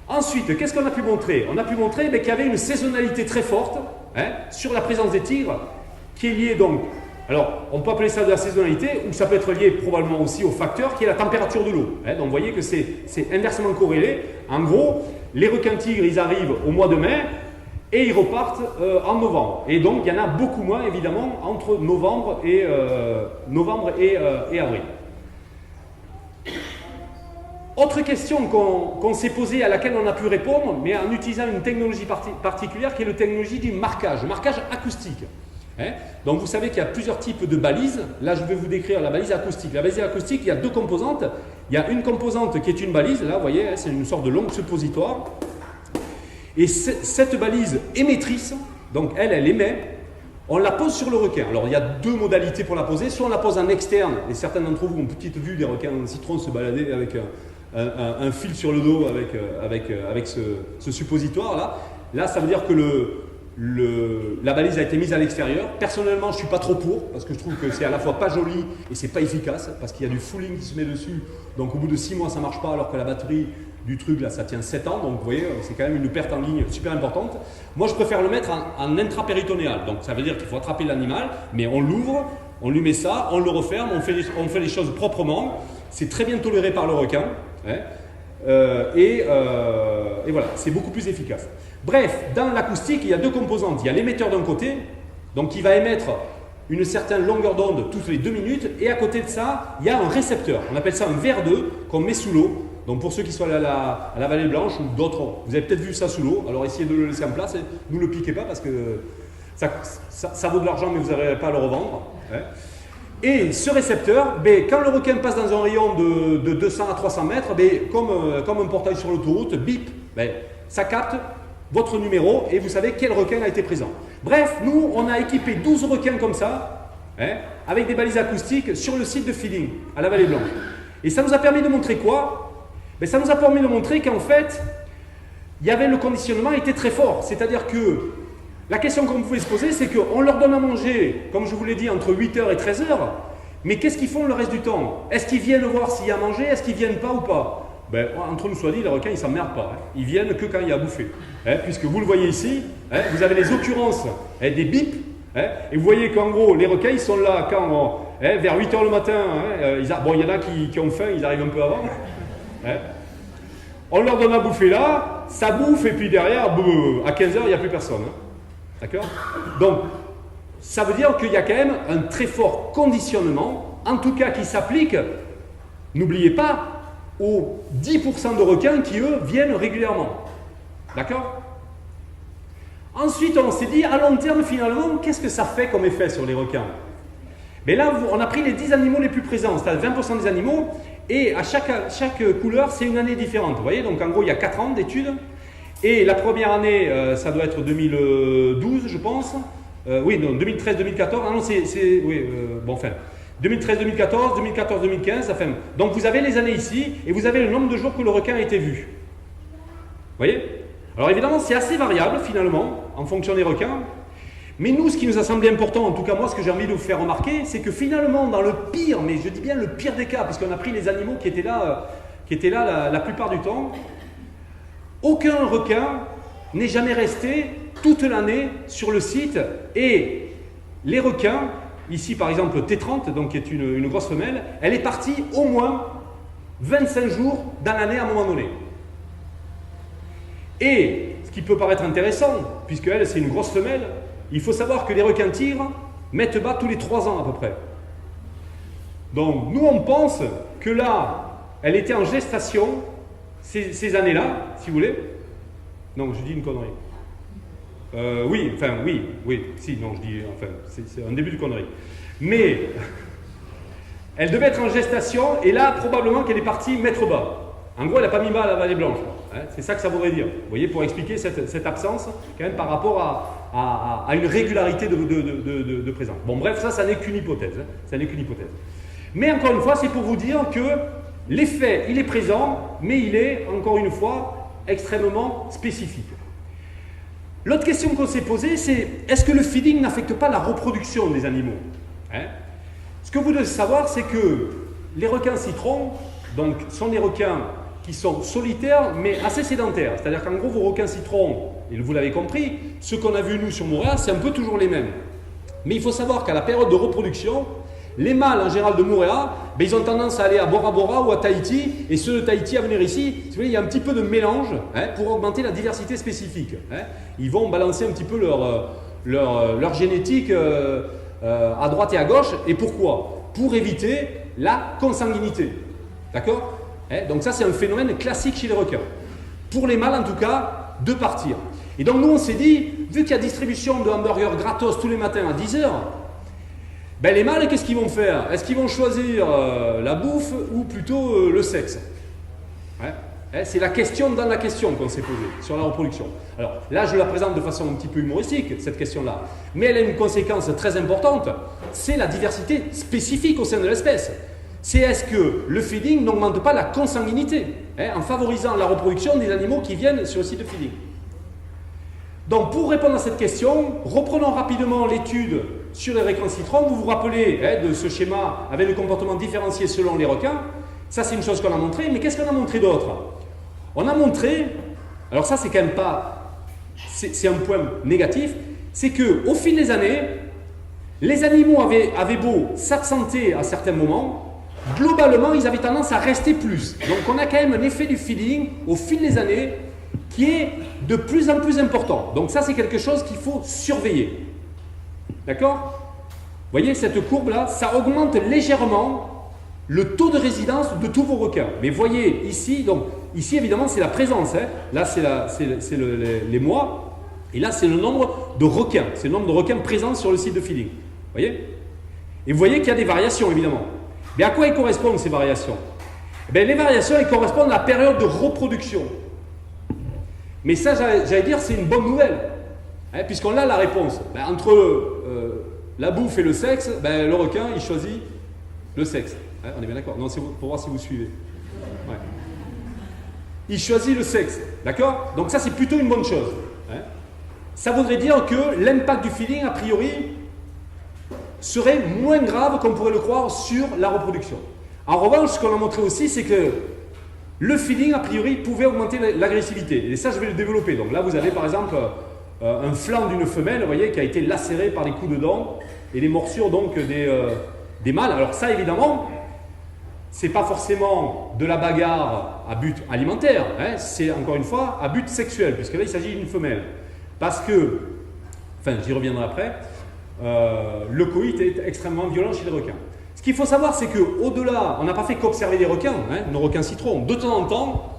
Ensuite, qu'est-ce qu'on a pu montrer? On a pu montrer qu'il y avait une saisonnalité très forte sur la présence des tigres, qui est liée donc, alors on peut appeler ça de la saisonnalité, ou ça peut être lié probablement aussi au facteur qui est la température de l'eau. Donc vous voyez que c'est inversement corrélé. En gros, les requins tigres, ils arrivent au mois de mai et ils repartent en novembre. Et donc il y en a beaucoup moins évidemment entre novembre et avril. Autre question qu'on s'est posée, à laquelle on a pu répondre, mais en utilisant une technologie particulière qui est la technologie du marquage acoustique. Hein. Donc vous savez qu'il y a plusieurs types de balises. Là, je vais vous décrire la balise acoustique. La balise acoustique, il y a deux composantes. Il y a une composante qui est une balise, là, vous voyez, c'est une sorte de longue suppositoire. Et cette balise émettrice, donc elle émet, on la pose sur le requin. Alors il y a deux modalités pour la poser. Soit on la pose en externe, et certains d'entre vous ont peut-être vu des requins en citron se balader avec un fil sur le dos avec ce suppositoire là. Là, ça veut dire que la balise a été mise à l'extérieur. Personnellement, je ne suis pas trop pour, parce que je trouve que c'est à la fois pas joli et c'est pas efficace, parce qu'il y a du fouling qui se met dessus. Donc au bout de 6 mois, ça ne marche pas, alors que la batterie du truc, là, ça tient 7 ans. Donc vous voyez, c'est quand même une perte en ligne super importante. Moi, je préfère le mettre en intrapéritonéal. Donc ça veut dire qu'il faut attraper l'animal, mais on l'ouvre, on lui met ça, on le referme, on fait les choses proprement. C'est très bien toléré par le requin. Hein. Et voilà, c'est beaucoup plus efficace. Bref, dans l'acoustique, il y a deux composantes. Il y a l'émetteur d'un côté, donc qui va émettre une certaine longueur d'onde toutes les 2 minutes, et à côté de ça, il y a un récepteur. On appelle ça un verre d'eux qu'on met sous l'eau. Donc pour ceux qui sont à la Vallée Blanche ou d'autres, vous avez peut-être vu ça sous l'eau, alors essayez de le laisser en place, et ne le piquez pas parce que ça vaut de l'argent, mais vous n'arriverez pas à le revendre. Hein. Et ce récepteur, quand le requin passe dans un rayon de 200 à 300 mètres, comme un portail sur l'autoroute, bip, ça capte votre numéro et vous savez quel requin a été présent. Bref, nous, on a équipé 12 requins comme ça, hein, avec des balises acoustiques sur le site de feeding à la Vallée Blanche. Et ça nous a permis de montrer quoi? Ça nous a permis de montrer qu'en fait, le conditionnement était très fort. C'est-à-dire que la question qu'on pouvait se poser, c'est qu'on leur donne à manger, comme je vous l'ai dit, entre 8h et 13h, mais qu'est-ce qu'ils font le reste du temps? Est-ce qu'ils viennent voir s'il y a à manger? Est-ce qu'ils viennent pas ou pas? Entre nous soit dit, les requins, ils ne s'emmerdent pas. Hein. Ils viennent que quand il y a à bouffer. Hein, puisque vous le voyez ici, hein, vous avez les occurrences des bips, hein, et vous voyez qu'en gros, les requins, ils sont là quand, vers 8h le matin. Hein, il y en a qui ont faim, ils arrivent un peu avant. Hein. On leur donne à bouffer là, ça bouffe, et puis derrière, à 15h, il n'y a plus personne. Hein. D'accord? Donc, ça veut dire qu'il y a quand même un très fort conditionnement, en tout cas qui s'applique, n'oubliez pas, aux 10% de requins qui, eux, viennent régulièrement. D'accord? Ensuite, on s'est dit, à long terme, finalement, qu'est-ce que ça fait comme effet sur les requins? Mais là, on a pris les 10 animaux les plus présents, c'est-à-dire 20% des animaux, et à chaque couleur, c'est une année différente. Vous voyez, donc en gros, il y a 4 ans d'études. Et la première année, ça doit être 2012, je pense. Oui, non, 2013-2014. Ah non, oui, bon, enfin, 2013-2014, 2014-2015. Enfin, donc vous avez les années ici, et vous avez le nombre de jours que le requin a été vu. Vous voyez? Alors évidemment, c'est assez variable, finalement, en fonction des requins. Mais nous, ce qui nous a semblé important, en tout cas moi, ce que j'ai envie de vous faire remarquer, c'est que finalement, dans le pire, mais je dis bien le pire des cas, puisqu'on a pris les animaux qui étaient là la plupart du temps, aucun requin n'est jamais resté toute l'année sur le site, et les requins, ici par exemple T30, donc qui est une grosse femelle, elle est partie au moins 25 jours dans l'année à un moment donné. Et ce qui peut paraître intéressant, puisque elle c'est une grosse femelle, il faut savoir que les requins tigres mettent bas tous les 3 ans à peu près. Donc nous on pense que là, elle était en gestation ces années-là, si vous voulez. Non, je dis une connerie. Oui, c'est un début de connerie. Mais elle devait être en gestation, et là, probablement qu'elle est partie mettre bas. En gros, elle n'a pas mis bas à la Vallée Blanche. Hein, c'est ça que ça voudrait dire. Vous voyez, pour expliquer cette absence, quand même, par rapport à une régularité de présence. Bon, bref, ça n'est qu'une hypothèse. Hein, ça n'est qu'une hypothèse. Mais encore une fois, c'est pour vous dire que l'effet, il est présent, mais il est, encore une fois, extrêmement spécifique. L'autre question qu'on s'est posée, c'est est-ce que le feeding n'affecte pas la reproduction des animaux? Hein? Ce que vous devez savoir, c'est que les requins citrons, donc, sont des requins qui sont solitaires, mais assez sédentaires. C'est-à-dire qu'en gros, vos requins citrons, et vous l'avez compris, ceux qu'on a vus nous sur Moorea, c'est un peu toujours les mêmes. Mais il faut savoir qu'à la période de reproduction, les mâles en général de Moorea, ils ont tendance à aller à Bora Bora ou à Tahiti, et ceux de Tahiti à venir ici, si vous voulez, il y a un petit peu de mélange pour augmenter la diversité spécifique. Ils vont balancer un petit peu leur génétique à droite et à gauche. Et pourquoi? Pour éviter la consanguinité. D'accord? Donc ça, c'est un phénomène classique chez les requins. Pour les mâles, en tout cas, de partir. Et donc nous on s'est dit, vu qu'il y a distribution de hamburgers gratos tous les matins à 10h, ben les mâles, qu'est-ce qu'ils vont faire? Est-ce qu'ils vont choisir la bouffe ou plutôt le sexe? C'est la question dans la question qu'on s'est posée sur la reproduction. Alors là, je la présente de façon un petit peu humoristique, cette question-là. Mais elle a une conséquence très importante, c'est la diversité spécifique au sein de l'espèce. C'est est-ce que le feeding n'augmente pas la consanguinité, en favorisant la reproduction des animaux qui viennent sur le site de feeding. Donc pour répondre à cette question, reprenons rapidement l'étude sur les récalcitrants. Vous vous rappelez de ce schéma avec le comportement différencié selon les requins. Ça, c'est une chose qu'on a montré, mais qu'est-ce qu'on a montré d'autre? On a montré, alors ça c'est quand même pas, c'est un point négatif, c'est qu'au fil des années, les animaux avaient beau s'absenter à certains moments, globalement ils avaient tendance à rester plus. Donc on a quand même un effet du feeding au fil des années qui est de plus en plus important. Donc ça c'est quelque chose qu'il faut surveiller. D'accord? Vous voyez cette courbe là, ça augmente légèrement le taux de résidence de tous vos requins. Mais voyez ici, donc ici évidemment c'est la présence, là c'est les mois, et là c'est le nombre de requins, c'est le nombre de requins présents sur le site de feeding. Vous voyez? Et vous voyez qu'il y a des variations évidemment. Mais à quoi elles correspondent ces variations? Les variations elles correspondent à la période de reproduction. Mais ça j'allais dire c'est une bonne nouvelle, puisqu'on a la réponse. Entre la bouffe et le sexe, le requin il choisit le sexe. On est bien d'accord? Non, c'est pour voir si vous suivez. Ouais. Il choisit le sexe, d'accord? Donc ça, c'est plutôt une bonne chose. Ça voudrait dire que l'impact du feeding, a priori, serait moins grave qu'on pourrait le croire sur la reproduction. En revanche, ce qu'on a montré aussi, c'est que le feeding, a priori, pouvait augmenter l'agressivité. Et ça, je vais le développer. Donc là, vous avez par exemple un flanc d'une femelle, vous voyez, qui a été lacéré par les coups de dents et les morsures donc des mâles. Alors ça, évidemment, c'est pas forcément de la bagarre à but alimentaire, c'est encore une fois à but sexuel, puisque là il s'agit d'une femelle. Parce que, enfin j'y reviendrai après, le coït est extrêmement violent chez les requins. Ce qu'il faut savoir, c'est qu'au-delà, on n'a pas fait qu'observer les requins, nos requins citrons, de temps en temps,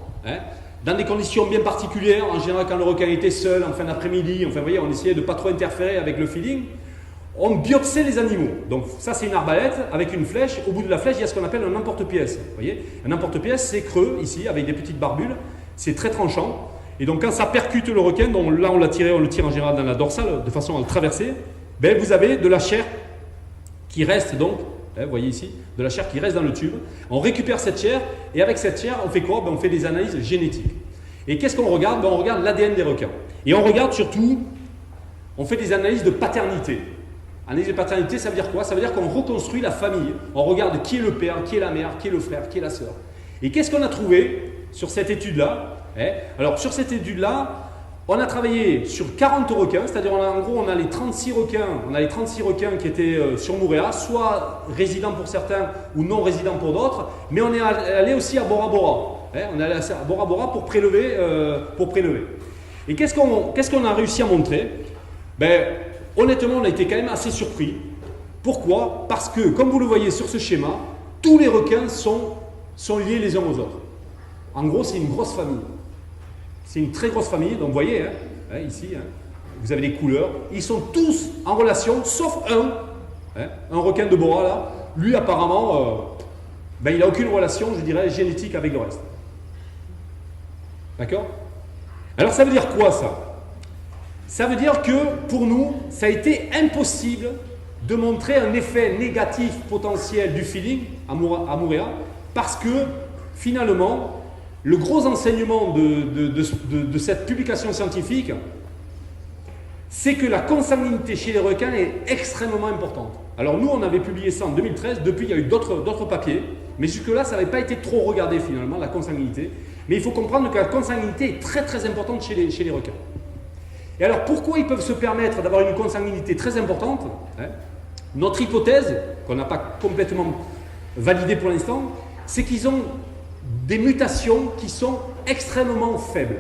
dans des conditions bien particulières, en général quand le requin était seul en fin d'après-midi, enfin vous voyez, on essayait de ne pas trop interférer avec le feeding. On biopsait les animaux. Donc ça c'est une arbalète avec une flèche. Au bout de la flèche, il y a ce qu'on appelle un emporte-pièce. Vous voyez, un emporte-pièce, c'est creux ici avec des petites barbules. C'est très tranchant. Et donc quand ça percute le requin, donc là on l'a tiré, on le tire en général dans la dorsale de façon à le traverser. Vous avez de la chair qui reste donc. Vous voyez ici, de la chair qui reste dans le tube. On récupère cette chair et avec cette chair, on fait quoi? On fait des analyses génétiques. Et qu'est-ce qu'on regarde? On regarde l'ADN des requins. Et on regarde surtout, on fait des analyses de paternité. Analyse de paternité, ça veut dire quoi? Ça veut dire qu'on reconstruit la famille. On regarde qui est le père, qui est la mère, qui est le frère, qui est la sœur. Et qu'est-ce qu'on a trouvé sur cette étude-là? Alors, sur cette étude-là, on a travaillé sur 40 requins, c'est-à-dire en gros, on a les 36 requins qui étaient sur Moorea, soit résidents pour certains ou non résidents pour d'autres, mais on est allé aussi à Bora Bora. On est allé à Bora Bora pour prélever. Et qu'est-ce qu'on a réussi à montrer? Honnêtement, on a été quand même assez surpris. Pourquoi? Parce que, comme vous le voyez sur ce schéma, tous les requins sont liés les uns aux autres. En gros, c'est une grosse famille. C'est une très grosse famille. Donc, vous voyez, ici, vous avez les couleurs. Ils sont tous en relation, sauf un requin de Bora, là. Lui, apparemment, il n'a aucune relation, je dirais, génétique avec le reste. D'accord? Alors, ça veut dire quoi, ça? Ça veut dire que, pour nous, ça a été impossible de montrer un effet négatif potentiel du feeding à Moorea, parce que, finalement, le gros enseignement de cette publication scientifique, c'est que la consanguinité chez les requins est extrêmement importante. Alors nous, on avait publié ça en 2013, depuis il y a eu d'autres papiers, mais jusque-là, ça n'avait pas été trop regardé finalement, la consanguinité. Mais il faut comprendre que la consanguinité est très très importante chez les requins. Et alors pourquoi ils peuvent se permettre d'avoir une consanguinité très importante? Notre hypothèse, qu'on n'a pas complètement validée pour l'instant, c'est qu'ils ont des mutations qui sont extrêmement faibles.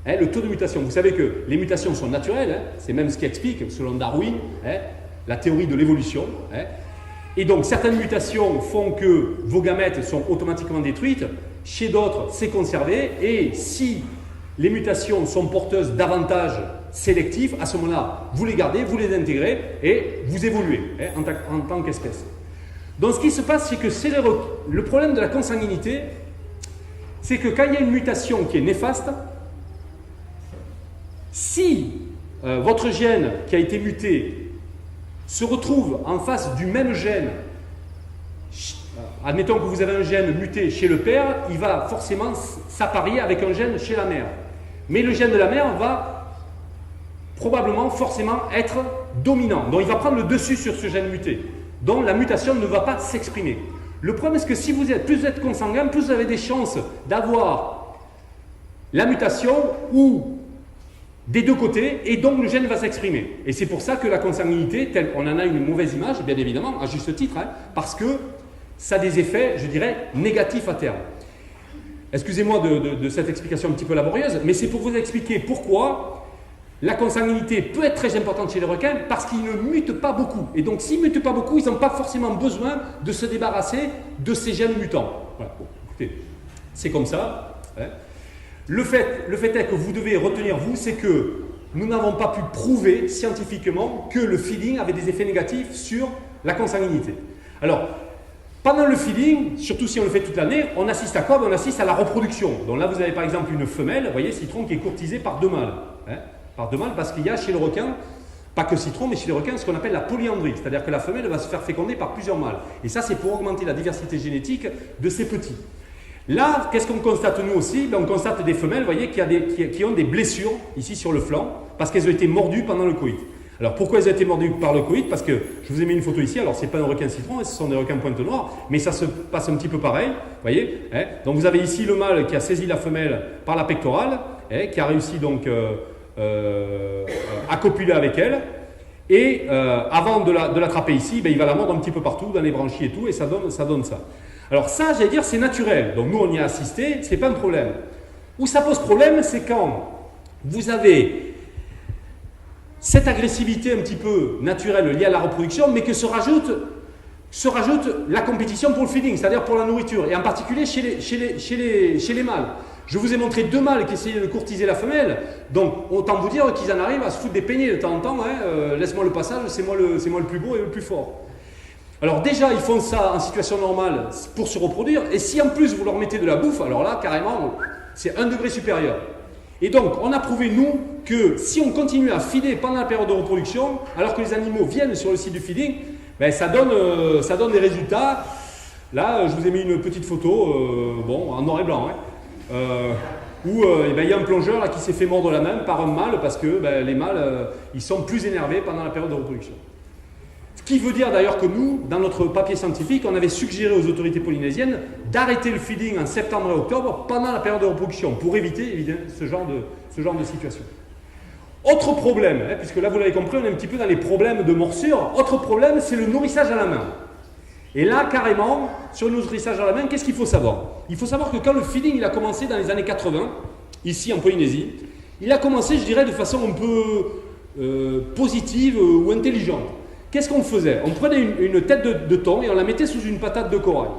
Le taux de mutation, vous savez que les mutations sont naturelles, c'est même ce qui explique, selon Darwin, la théorie de l'évolution. Et donc certaines mutations font que vos gamètes sont automatiquement détruites, chez d'autres c'est conservé, et si les mutations sont porteuses d'avantages sélectifs, à ce moment-là, vous les gardez, vous les intégrez et vous évoluez en tant qu'espèce. Donc ce qui se passe, c'est que le problème de la consanguinité, c'est que quand il y a une mutation qui est néfaste, si votre gène qui a été muté se retrouve en face du même gène, admettons que vous avez un gène muté chez le père, il va forcément s'apparier avec un gène chez la mère. Mais le gène de la mère va probablement, forcément être dominant. Donc il va prendre le dessus sur ce gène muté. Donc la mutation ne va pas s'exprimer. Le problème, c'est que si plus vous êtes consanguin, plus vous avez des chances d'avoir la mutation ou des deux côtés, et donc le gène va s'exprimer. Et c'est pour ça que la consanguinité, on en a une mauvaise image, bien évidemment, à juste titre, parce que ça a des effets, je dirais, négatifs à terme. Excusez-moi de cette explication un petit peu laborieuse, mais c'est pour vous expliquer pourquoi la consanguinité peut être très importante chez les requins, parce qu'ils ne mutent pas beaucoup. Et donc, s'ils ne mutent pas beaucoup, ils n'ont pas forcément besoin de se débarrasser de ces gènes mutants. Voilà. Bon, écoutez, c'est comme ça. Le fait est que vous devez retenir, vous, c'est que nous n'avons pas pu prouver scientifiquement que le feeding avait des effets négatifs sur la consanguinité. Alors, pendant le feeding, surtout si on le fait toute l'année, on assiste à quoi? On assiste à la reproduction. Donc là, vous avez par exemple une femelle, vous voyez, citron, qui est courtisée par deux mâles. Par deux mâles, parce qu'il y a chez le requin, pas que citron, mais chez les requins, ce qu'on appelle la polyandrie. C'est-à-dire que la femelle va se faire féconder par plusieurs mâles. Et ça, c'est pour augmenter la diversité génétique de ces petits. Là, qu'est-ce qu'on constate nous aussi? On constate des femelles, vous voyez, qui ont des blessures ici sur le flanc, parce qu'elles ont été mordues pendant le coït. Alors pourquoi elles ont été mordues par le coït? Parce que je vous ai mis une photo ici, alors ce n'est pas un requin citron, ce sont des requins pointe noire, mais ça se passe un petit peu pareil, vous voyez. Donc vous avez ici le mâle qui a saisi la femelle par la pectorale, qui a réussi donc à copuler avec elle, et avant de l'attraper ici, il va la mordre un petit peu partout, dans les branchies et tout, et ça donne ça. Alors ça, j'allais dire, c'est naturel, donc nous on y a assisté, c'est pas un problème. Où ça pose problème, c'est quand vous avez cette agressivité un petit peu naturelle liée à la reproduction, mais que se rajoute la compétition pour le feeding, c'est-à-dire pour la nourriture, et en particulier chez les mâles. Je vous ai montré deux mâles qui essayaient de courtiser la femelle, donc autant vous dire qu'ils en arrivent à se foutre des peignets de temps en temps, laisse-moi le passage, c'est moi le plus beau et le plus fort. Alors déjà, ils font ça en situation normale pour se reproduire, et si en plus vous leur mettez de la bouffe, alors là, carrément, c'est un degré supérieur. Et donc, on a prouvé, nous, que si on continue à feeder pendant la période de reproduction, alors que les animaux viennent sur le site du feeding, ça donne des résultats. Là, je vous ai mis une petite photo, en noir et blanc, où il y a un plongeur là, qui s'est fait mordre la main par un mâle, parce que les mâles, ils sont plus énervés pendant la période de reproduction. Ce qui veut dire d'ailleurs que nous, dans notre papier scientifique, on avait suggéré aux autorités polynésiennes d'arrêter le feeding en septembre et octobre pendant la période de reproduction, pour éviter évidemment ce genre de situation. Autre problème, puisque là vous l'avez compris, on est un petit peu dans les problèmes de morsure, autre problème, c'est le nourrissage à la main. Et là, carrément, sur le nourrissage à la main, qu'est-ce qu'il faut savoir? Il faut savoir que quand le feeding il a commencé dans les années 80, ici en Polynésie, il a commencé, je dirais, de façon un peu positive ou intelligente. Qu'est-ce qu'on faisait? On prenait une tête de thon et on la mettait sous une patate de corail.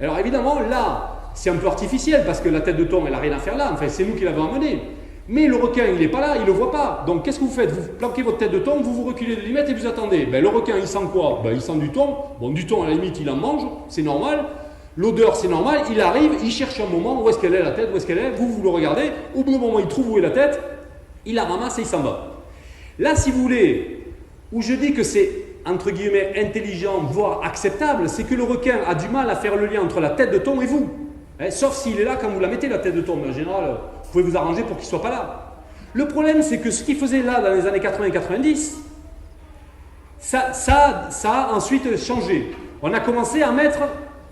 Alors évidemment, là, c'est un peu artificiel parce que la tête de thon, elle n'a rien à faire là. Enfin, c'est nous qui l'avons amenée. Mais le requin, il n'est pas là, il ne le voit pas. Donc qu'est-ce que vous faites? Vous planquez votre tête de thon, vous reculez de 10 mètres et vous attendez. Le requin, il sent quoi? Il sent du thon. Bon, du thon, à la limite, il en mange, c'est normal. L'odeur, c'est normal. Il arrive, il cherche un moment, où est-ce qu'elle est la tête, où est-ce qu'elle est. Vous le regardez. Au bout d'un moment, il trouve où est la tête. Il la ramasse et il s'en va. Là, si vous voulez, où je dis que c'est, entre guillemets, intelligent, voire acceptable, c'est que le requin a du mal à faire le lien entre la tête de thon et vous. Sauf s'il est là quand vous la mettez, la tête de thon. Mais en général, vous pouvez vous arranger pour qu'il ne soit pas là. Le problème, c'est que ce qu'il faisait là, dans les années 80 et 90, ça a ensuite changé. On a commencé à mettre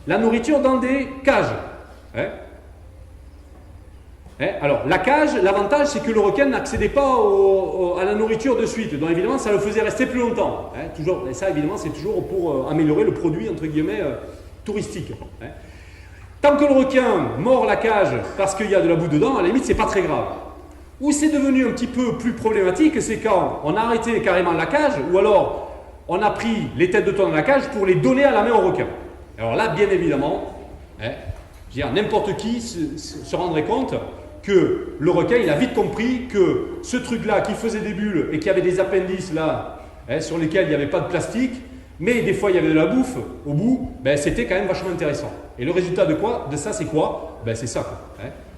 la nourriture dans des cages. Alors, la cage, l'avantage, c'est que le requin n'accédait pas à la nourriture de suite. Donc, évidemment, ça le faisait rester plus longtemps. Toujours, et ça, évidemment, c'est toujours pour améliorer le produit, entre guillemets, touristique. Tant que le requin mord la cage parce qu'il y a de la boue dedans, à la limite, c'est pas très grave. Où c'est devenu un petit peu plus problématique, c'est quand on a arrêté carrément la cage, ou alors on a pris les têtes de thon dans la cage pour les donner à la main au requin. Alors là, bien évidemment, n'importe qui se rendrait compte que le requin, il a vite compris que ce truc-là qui faisait des bulles et qui avait des appendices là, sur lesquels il n'y avait pas de plastique, mais des fois il y avait de la bouffe au bout, c'était quand même vachement intéressant. Et le résultat de ça, c'est quoi? C'est ça, quoi.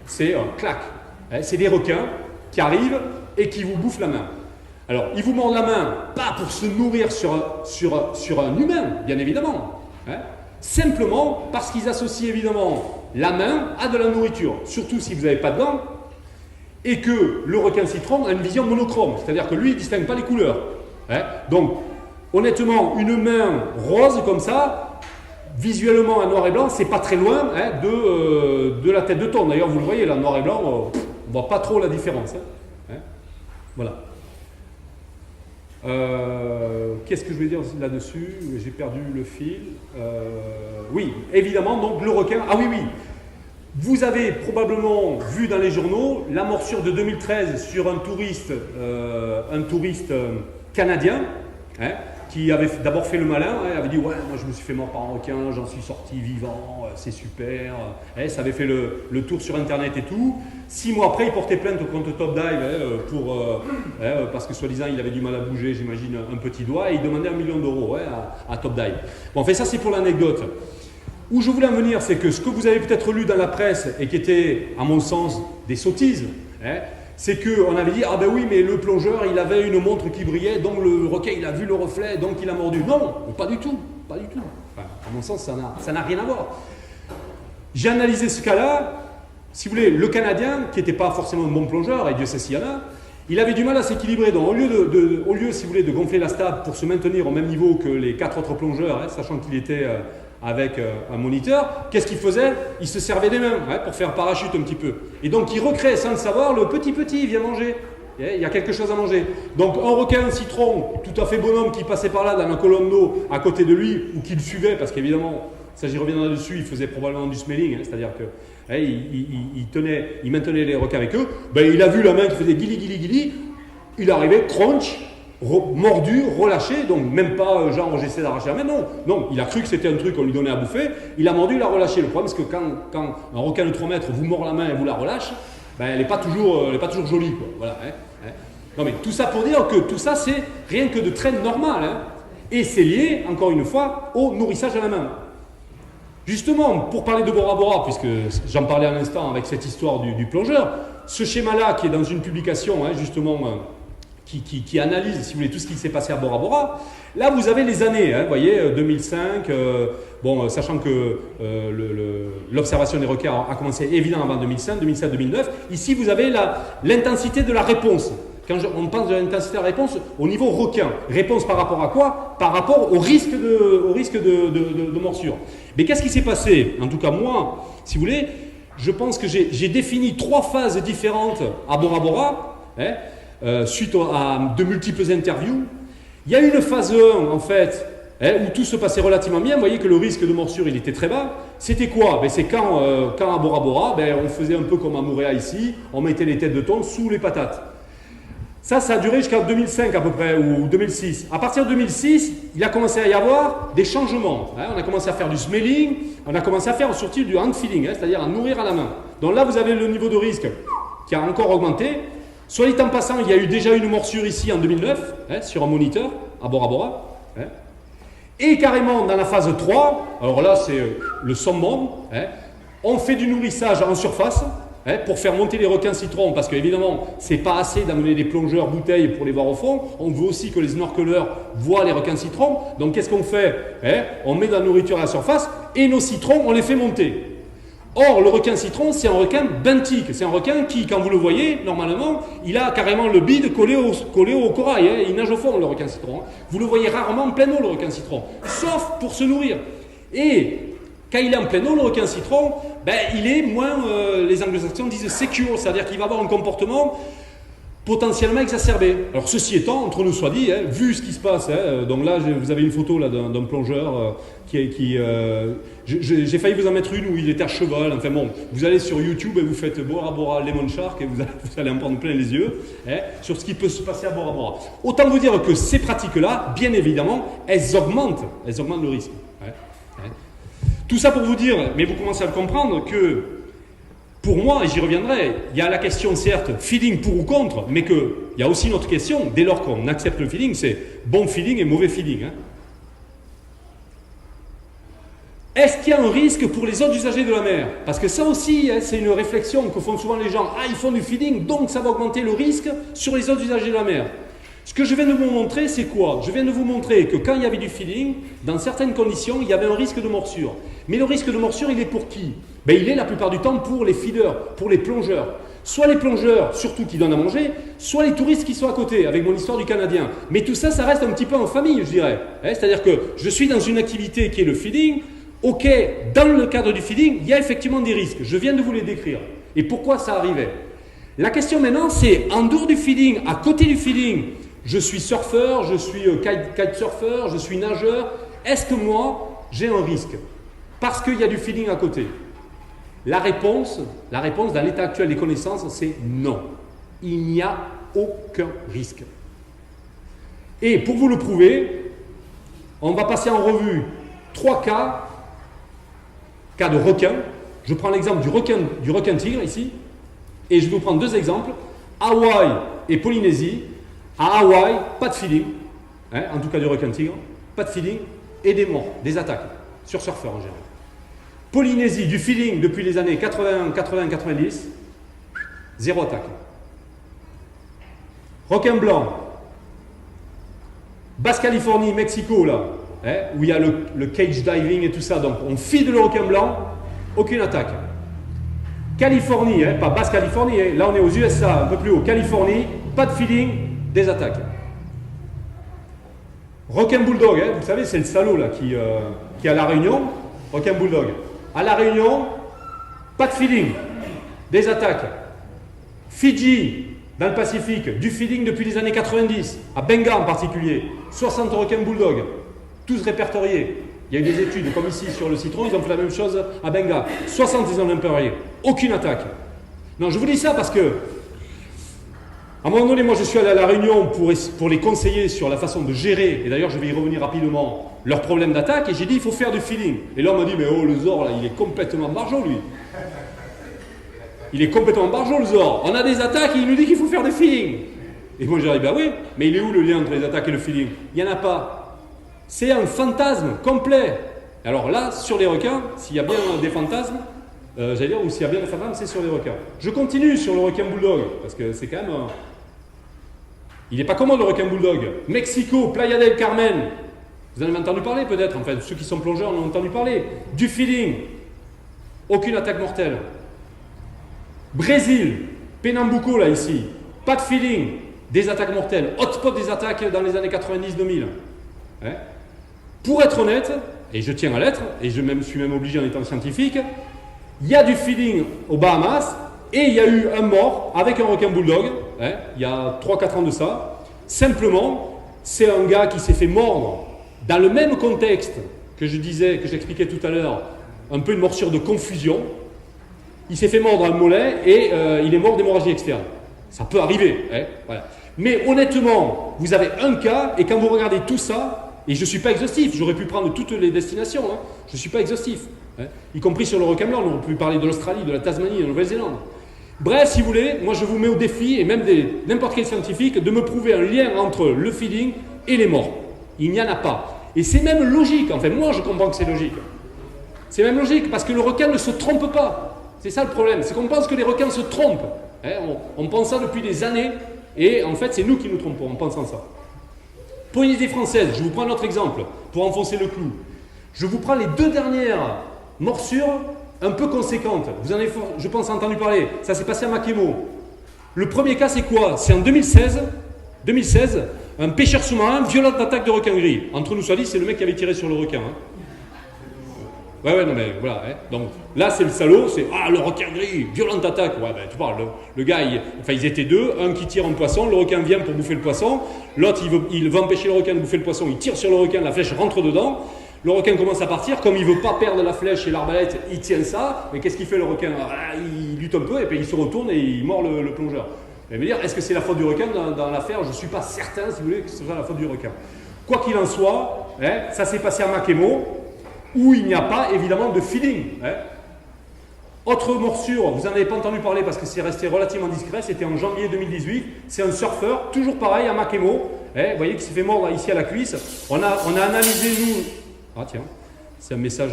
C'est un clac. C'est des requins qui arrivent et qui vous bouffent la main. Alors, ils vous mordent la main, pas pour se nourrir sur un humain, bien évidemment. Simplement parce qu'ils associent évidemment la main à de la nourriture, surtout si vous n'avez pas de dents, et que le requin citron a une vision monochrome, c'est-à-dire que lui, il ne distingue pas les couleurs. Donc, honnêtement, une main rose comme ça, visuellement en noir et blanc, c'est pas très loin de la tête de thon. D'ailleurs, vous le voyez, là, noir et blanc, on ne voit pas trop la différence. Voilà. Qu'est-ce que je vais dire là-dessus? J'ai perdu le fil. Oui, évidemment, donc le requin. Ah oui, oui. Vous avez probablement vu dans les journaux la morsure de 2013 sur un touriste canadien, qui avait d'abord fait le malin, avait dit ouais, moi je me suis fait mordre par un requin, j'en suis sorti vivant, c'est super. Ça avait fait le tour sur internet et tout. 6 mois après, il portait plainte contre Top Dive parce que soi-disant il avait du mal à bouger, j'imagine, un petit doigt, et il demandait 1 million d'euros à Top Dive. Bon, en fait, ça c'est pour l'anecdote. Où je voulais en venir, c'est que ce que vous avez peut-être lu dans la presse et qui était, à mon sens, des sottises, c'est qu'on avait dit, ah ben oui, mais le plongeur, il avait une montre qui brillait, donc le requin, il a vu le reflet, donc il a mordu. Non, pas du tout, pas du tout. Enfin, à mon sens, ça n'a rien à voir. J'ai analysé ce cas-là. Si vous voulez, le Canadien, qui n'était pas forcément un bon plongeur, et Dieu sait s'il y en a, il avait du mal à s'équilibrer. Donc au lieu, si vous voulez, de gonfler la stab pour se maintenir au même niveau que les 4 autres plongeurs, sachant qu'il était avec un moniteur, qu'est-ce qu'il faisait? Il se servait des mains pour faire parachute un petit peu. Et donc il recrée, sans le savoir, le petit, il vient manger. Il y a quelque chose à manger. Donc un requin citron, tout à fait bonhomme, qui passait par là dans la colonne d'eau à côté de lui, ou qui le suivait, parce qu'évidemment, ça j'y reviendrai dessus, il faisait probablement du smelling, c'est-à-dire que il maintenait les requins avec eux. Il a vu la main qui faisait guili, il arrivait, crunch, mordu, relâché, donc même pas genre j'essaie d'arracher la main, non, il a cru que c'était un truc qu'on lui donnait à bouffer, il a mordu, il a relâché. Le problème c'est que quand un requin de 3 mètres vous mord la main et vous la relâche, elle n'est pas toujours jolie, quoi. Voilà, Non mais tout ça pour dire que tout ça c'est rien que de très normal, et c'est lié, encore une fois, au nourrissage à la main. Justement, pour parler de Bora Bora, puisque j'en parlais à l'instant avec cette histoire du plongeur, ce schéma-là qui est dans une publication, justement, qui analyse, si vous voulez, tout ce qui s'est passé à Bora Bora, là vous avez les années, vous voyez, 2005, sachant que l'observation des requins a commencé évidemment avant 2005, 2007, 2009, ici vous avez l'intensité de la réponse. Quand on pense de l'intensité de la réponse au niveau requin, réponse par rapport à quoi? Par rapport au risque de morsure. Mais qu'est-ce qui s'est passé? En tout cas moi, si vous voulez, je pense que j'ai défini 3 phases différentes à Bora Bora, suite à de multiples interviews. Il y a une phase 1 en fait, où tout se passait relativement bien. Vous voyez que le risque de morsure il était très bas. C'était quoi? C'est quand à Bora Bora, on faisait un peu comme à Moorea ici, on mettait les têtes de thon sous les patates. Ça a duré jusqu'en 2005 à peu près, ou 2006. À partir de 2006, il a commencé à y avoir des changements. On a commencé à faire du smelling, on a commencé à faire surtout du hand feeding, c'est-à-dire à nourrir à la main. Donc là, vous avez le niveau de risque qui a encore augmenté. Soit dit en passant, il y a eu déjà une morsure ici en 2009, sur un moniteur, à Bora Bora. Et carrément, dans la phase 3, alors là, c'est le summum, on fait du nourrissage en surface, pour faire monter les requins citrons, parce qu'évidemment, c'est pas assez d'amener des plongeurs bouteilles pour les voir au fond. On veut aussi que les snorkeleurs voient les requins citrons. Donc, qu'est-ce qu'on fait? On met de la nourriture à la surface et nos citrons, on les fait monter. Or, le requin citron, c'est un requin benthique. C'est un requin qui, quand vous le voyez, normalement, il a carrément le bide collé au corail. Il nage au fond, le requin citron. Vous le voyez rarement en pleine eau, le requin citron, sauf pour se nourrir. Et quand il est en pleine eau, le requin citron, il est moins, les anglo-saxons disent secure, c'est-à-dire qu'il va avoir un comportement potentiellement exacerbé. Alors ceci étant, entre nous soit dit, vu ce qui se passe, donc là vous avez une photo là, d'un plongeur j'ai failli vous en mettre une où il était à cheval, enfin bon, vous allez sur YouTube et vous faites Bora Bora Lemon Shark et vous allez en prendre plein les yeux sur ce qui peut se passer à Bora Bora. Autant vous dire que ces pratiques-là, bien évidemment, elles augmentent le risque. Tout ça pour vous dire, mais vous commencez à le comprendre, que Pour moi, et j'y reviendrai, il y a la question certes feeling pour ou contre, mais il y a aussi une autre question, dès lors qu'on accepte le feeling, c'est bon feeling et mauvais feeling. Hein. Est-ce qu'il y a un risque pour les autres usagers de la mer? Parce que ça aussi, hein, c'est une réflexion que font souvent les gens. Ah, ils font du feeling, donc ça va augmenter le risque sur les autres usagers de la mer. Ce que je viens de vous montrer, c'est quoi? Je viens de vous montrer que quand il y avait du feeling, dans certaines conditions, il y avait un risque de morsure. Mais le risque de morsure, il est pour qui? Ben, il est la plupart du temps pour les feeders, pour les plongeurs. Soit les plongeurs, surtout qui donnent à manger, soit les touristes qui sont à côté, avec mon histoire du Canadien. Mais tout ça, ça reste un petit peu en famille, je dirais. Hein, c'est-à-dire que je suis dans une activité qui est le feeding. Ok, dans le cadre du feeding, il y a effectivement des risques. Je viens de vous les décrire. Et pourquoi ça arrivait? La question maintenant, c'est en dehors du feeding, à côté du feeding, je suis surfeur, je suis kitesurfer, je suis nageur. Est-ce que moi, j'ai un risque? Parce qu'il y a du feeding à côté. La réponse dans l'état actuel des connaissances, c'est non. Il n'y a aucun risque. Et pour vous le prouver, on va passer en revue 3 cas de requin. Je prends l'exemple du requin tigre ici, et je vais vous prendre 2 exemples, Hawaï et Polynésie. À Hawaï, pas de feeding, hein, en tout cas du requin tigre, pas de feeding, et des morts, des attaques, sur surfeurs en général. Polynésie, du feeding depuis les années 80-90, 0 attaque. Requin blanc, Basse-Californie, Mexico, là, hein, où il y a le cage diving et tout ça, donc on feed le requin blanc, aucune attaque. Californie, hein, pas Basse-Californie, hein, là on est aux USA, un peu plus haut, Californie, pas de feeding, des attaques. Requin bulldog, hein, vous savez, c'est le salaud là qui est à La Réunion, requin bulldog. À La Réunion, pas de feeding, des attaques. Fidji, dans le Pacifique, du feeding depuis les années 90, à Benga en particulier, 60 requins bulldog, tous répertoriés. Il y a eu des études, comme ici sur le citron, ils ont fait la même chose à Benga. 60 ils ont répertorié, aucune attaque. Non, je vous dis ça parce que à un moment donné, moi je suis allé à La Réunion pour les conseiller sur la façon de gérer, et d'ailleurs je vais y revenir rapidement, leurs problèmes d'attaque, et j'ai dit il faut faire du feeling. Et là on m'a dit mais oh le Zor là, il est complètement barjot lui. Il est complètement barjot le Zor. On a des attaques et il nous dit qu'il faut faire du feeling. Et moi j'ai dit bah oui, mais il est où le lien entre les attaques et le feeling? Il n'y en a pas. C'est un fantasme complet. Alors là, sur les requins, s'il y a bien des fantasmes, j'allais dire, ou s'il y a bien des fantasmes, c'est sur les requins. Je continue sur le requin bulldog, parce que c'est quand même... Il n'est pas commun le requin bulldog. Mexico, Playa del Carmen. Vous en avez entendu parler peut-être, enfin ceux qui sont plongeurs en ont entendu parler. Du feeding. Aucune attaque mortelle. Brésil, Pernambuco là ici. Pas de feeding. Des attaques mortelles. Hotspot des attaques dans les années 90-2000. Hein? Pour être honnête, et je tiens à l'être, et je suis même obligé en étant scientifique, il y a du feeding aux Bahamas, et il y a eu un mort avec un requin bulldog, hein, il y a 3-4 ans de ça. Simplement, c'est un gars qui s'est fait mordre dans le même contexte que je disais, que j'expliquais tout à l'heure, un peu une morsure de confusion. Il s'est fait mordre un mollet et il est mort d'hémorragie externe. Ça peut arriver, hein, voilà. Mais honnêtement, vous avez un cas, et quand vous regardez tout ça, et je ne suis pas exhaustif, j'aurais pu prendre toutes les destinations, hein, je ne suis pas exhaustif, hein, y compris sur le requin blanc, on aurait pu parler de l'Australie, de la Tasmanie, de la Nouvelle-Zélande. Bref, si vous voulez, moi je vous mets au défi, et même n'importe quel scientifique, de me prouver un lien entre le feeding et les morts. Il n'y en a pas. Et c'est même logique, enfin moi je comprends que c'est logique. C'est même logique, parce que le requin ne se trompe pas. C'est ça le problème, c'est qu'on pense que les requins se trompent. Hein, on pense ça depuis des années, et en fait c'est nous qui nous trompons en pensant ça. Polynésie française, je vous prends un autre exemple, pour enfoncer le clou. Je vous prends les 2 dernières morsures un peu conséquentes. Vous en avez, je pense, entendu parler. Ça s'est passé à Makemo. Le premier cas, c'est quoi? C'est en 2016, un pêcheur sous-marin, violente attaque de requin gris. Entre nous soit dit, c'est le mec qui avait tiré sur le requin. Hein. Ouais, non mais voilà. Hein. Donc là, c'est le salaud, c'est le requin gris, violente attaque. Ouais, ben tu parles. Le gars, ils étaient 2, un qui tire un poisson, le requin vient pour bouffer le poisson, l'autre il veut empêcher le requin de bouffer le poisson, il tire sur le requin, la flèche rentre dedans. Le requin commence à partir, comme il ne veut pas perdre la flèche et l'arbalète, il tient ça, mais qu'est-ce qu'il fait le requin? Il lutte un peu et puis il se retourne et il mord le plongeur. Et me dire, est-ce que c'est la faute du requin dans l'affaire? Je ne suis pas certain, si vous voulez, que ce soit la faute du requin. Quoi qu'il en soit, hein, ça s'est passé à Makemo, où il n'y a pas évidemment de feeding. Hein. Autre morsure, vous n'en avez pas entendu parler parce que c'est resté relativement discret, c'était en janvier 2018. C'est un surfeur, toujours pareil, à Makemo. Vous voyez qu'il s'est fait mordre ici à la cuisse. On a analysé, nous. Ah tiens, c'est un message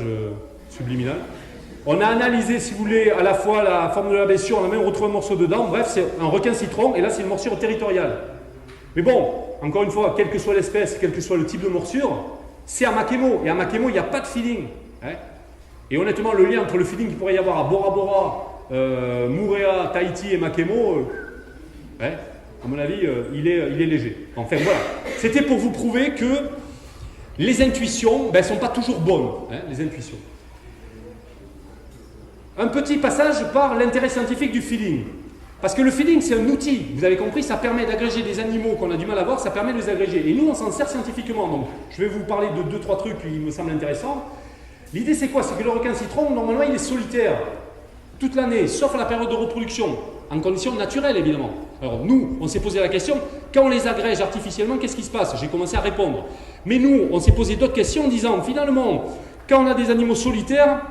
subliminal. On a analysé, si vous voulez, à la fois la forme de la blessure, on a même retrouvé un morceau dedans. Bref, c'est un requin citron et là, c'est une morsure territoriale. Mais bon, encore une fois, quelle que soit l'espèce, quel que soit le type de morsure, c'est à Makemo. Et à Makemo, il n'y a pas de feeling. Et honnêtement, le lien entre le feeling qu'il pourrait y avoir à Bora Bora, Moorea, Tahiti et Makemo, à mon avis, il est léger. Enfin voilà, c'était pour vous prouver que les intuitions ne sont pas toujours bonnes, les intuitions. Un petit passage par l'intérêt scientifique du feeling. Parce que le feeling, c'est un outil, vous avez compris, ça permet d'agréger des animaux qu'on a du mal à voir, ça permet de les agréger. Et nous, on s'en sert scientifiquement. Donc, je vais vous parler de 2-3 trucs qui me semblent intéressants. L'idée, c'est quoi? C'est que le requin citron, normalement, il est solitaire toute l'année, sauf à la période de reproduction, en conditions naturelles, évidemment. Alors, nous, on s'est posé la question, quand on les agrège artificiellement, qu'est-ce qui se passe? J'ai commencé à répondre. Mais nous, on s'est posé d'autres questions en disant, finalement, quand on a des animaux solitaires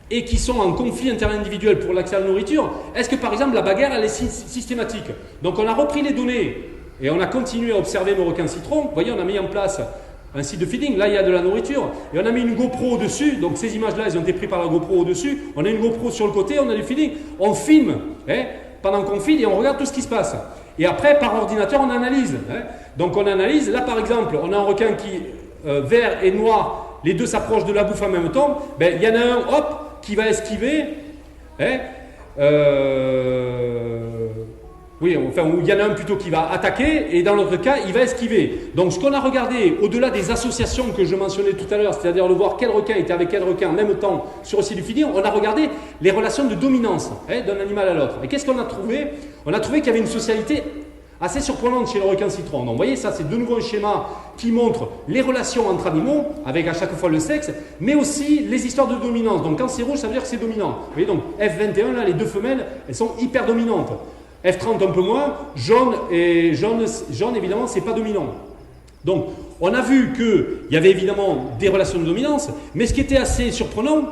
et qui sont en conflit interindividuel pour l'accès à la nourriture, est-ce que, par exemple, la bagarre, elle est systématique? Donc, on a repris les données et on a continué à observer nos requins citrons. Vous voyez, on a mis en place un site de feeding, là il y a de la nourriture, et on a mis une GoPro au-dessus, donc ces images-là, elles ont été prises par la GoPro au-dessus, on a une GoPro sur le côté, on a du feeding, on filme, pendant qu'on feed et on regarde tout ce qui se passe. Et après, par ordinateur, on analyse. Donc on analyse, là par exemple, on a un requin qui, vert et noir, les deux s'approchent de la bouffe en même temps, il y en a un, hop, qui va esquiver, oui, enfin, il y en a un plutôt qui va attaquer et dans l'autre cas, il va esquiver. Donc, ce qu'on a regardé, au-delà des associations que je mentionnais tout à l'heure, c'est-à-dire de voir quel requin était avec quel requin en même temps sur le site du feeding, on a regardé les relations de dominance d'un animal à l'autre. Et qu'est-ce qu'on a trouvé? On a trouvé qu'il y avait une socialité assez surprenante chez le requin citron. Donc, vous voyez, ça, c'est de nouveau un schéma qui montre les relations entre animaux, avec à chaque fois le sexe, mais aussi les histoires de dominance. Donc, quand c'est rouge, ça veut dire que c'est dominant. Vous voyez, donc, F21, là, les deux femelles, elles sont hyper dominantes. F30 un peu moins, jaune évidemment, c'est pas dominant. Donc, on a vu qu'il y avait évidemment des relations de dominance, mais ce qui était assez surprenant,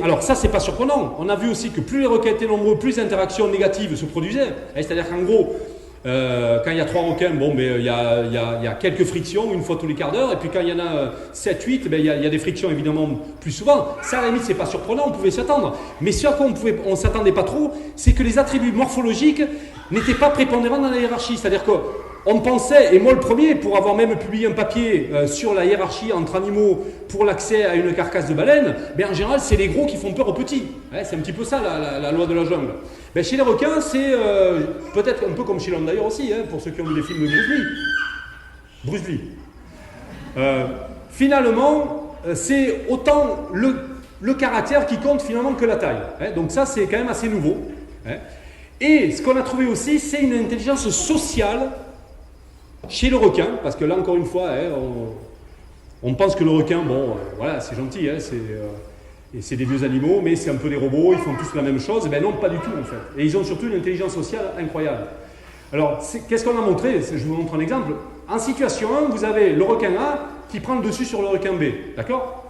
alors ça, c'est pas surprenant. On a vu aussi que plus les requins étaient nombreux, plus les interactions négatives se produisaient. C'est-à-dire qu'en gros, quand il y a 3 requins, il y a quelques frictions une fois tous les quarts d'heure, et puis quand il y en a 7, 8, il y a des frictions évidemment plus souvent. Ça, à la limite, c'est pas surprenant, on pouvait s'attendre. Mais ce à quoi on s'attendait pas trop, c'est que les attributs morphologiques n'étaient pas prépondérants dans la hiérarchie. C'est-à-dire qu'on pensait, et moi le premier, pour avoir même publié un papier sur la hiérarchie entre animaux pour l'accès à une carcasse de baleine, en général, c'est les gros qui font peur aux petits. C'est un petit peu ça la loi de la jungle. Chez les requins, c'est peut-être un peu comme chez l'homme d'ailleurs aussi, pour ceux qui ont vu les films de Bruce Lee. Finalement, c'est autant le caractère qui compte finalement que la taille. Donc ça, c'est quand même assez nouveau. Et ce qu'on a trouvé aussi, c'est une intelligence sociale chez le requin, parce que là, encore une fois, on pense que le requin, voilà, c'est gentil, et c'est des vieux animaux, mais c'est un peu des robots, ils font tous la même chose. Non, pas du tout en fait. Et ils ont surtout une intelligence sociale incroyable. Alors, qu'est-ce qu'on a montré? Je vous montre un exemple. En situation 1, vous avez le requin A qui prend le dessus sur le requin B. D'accord?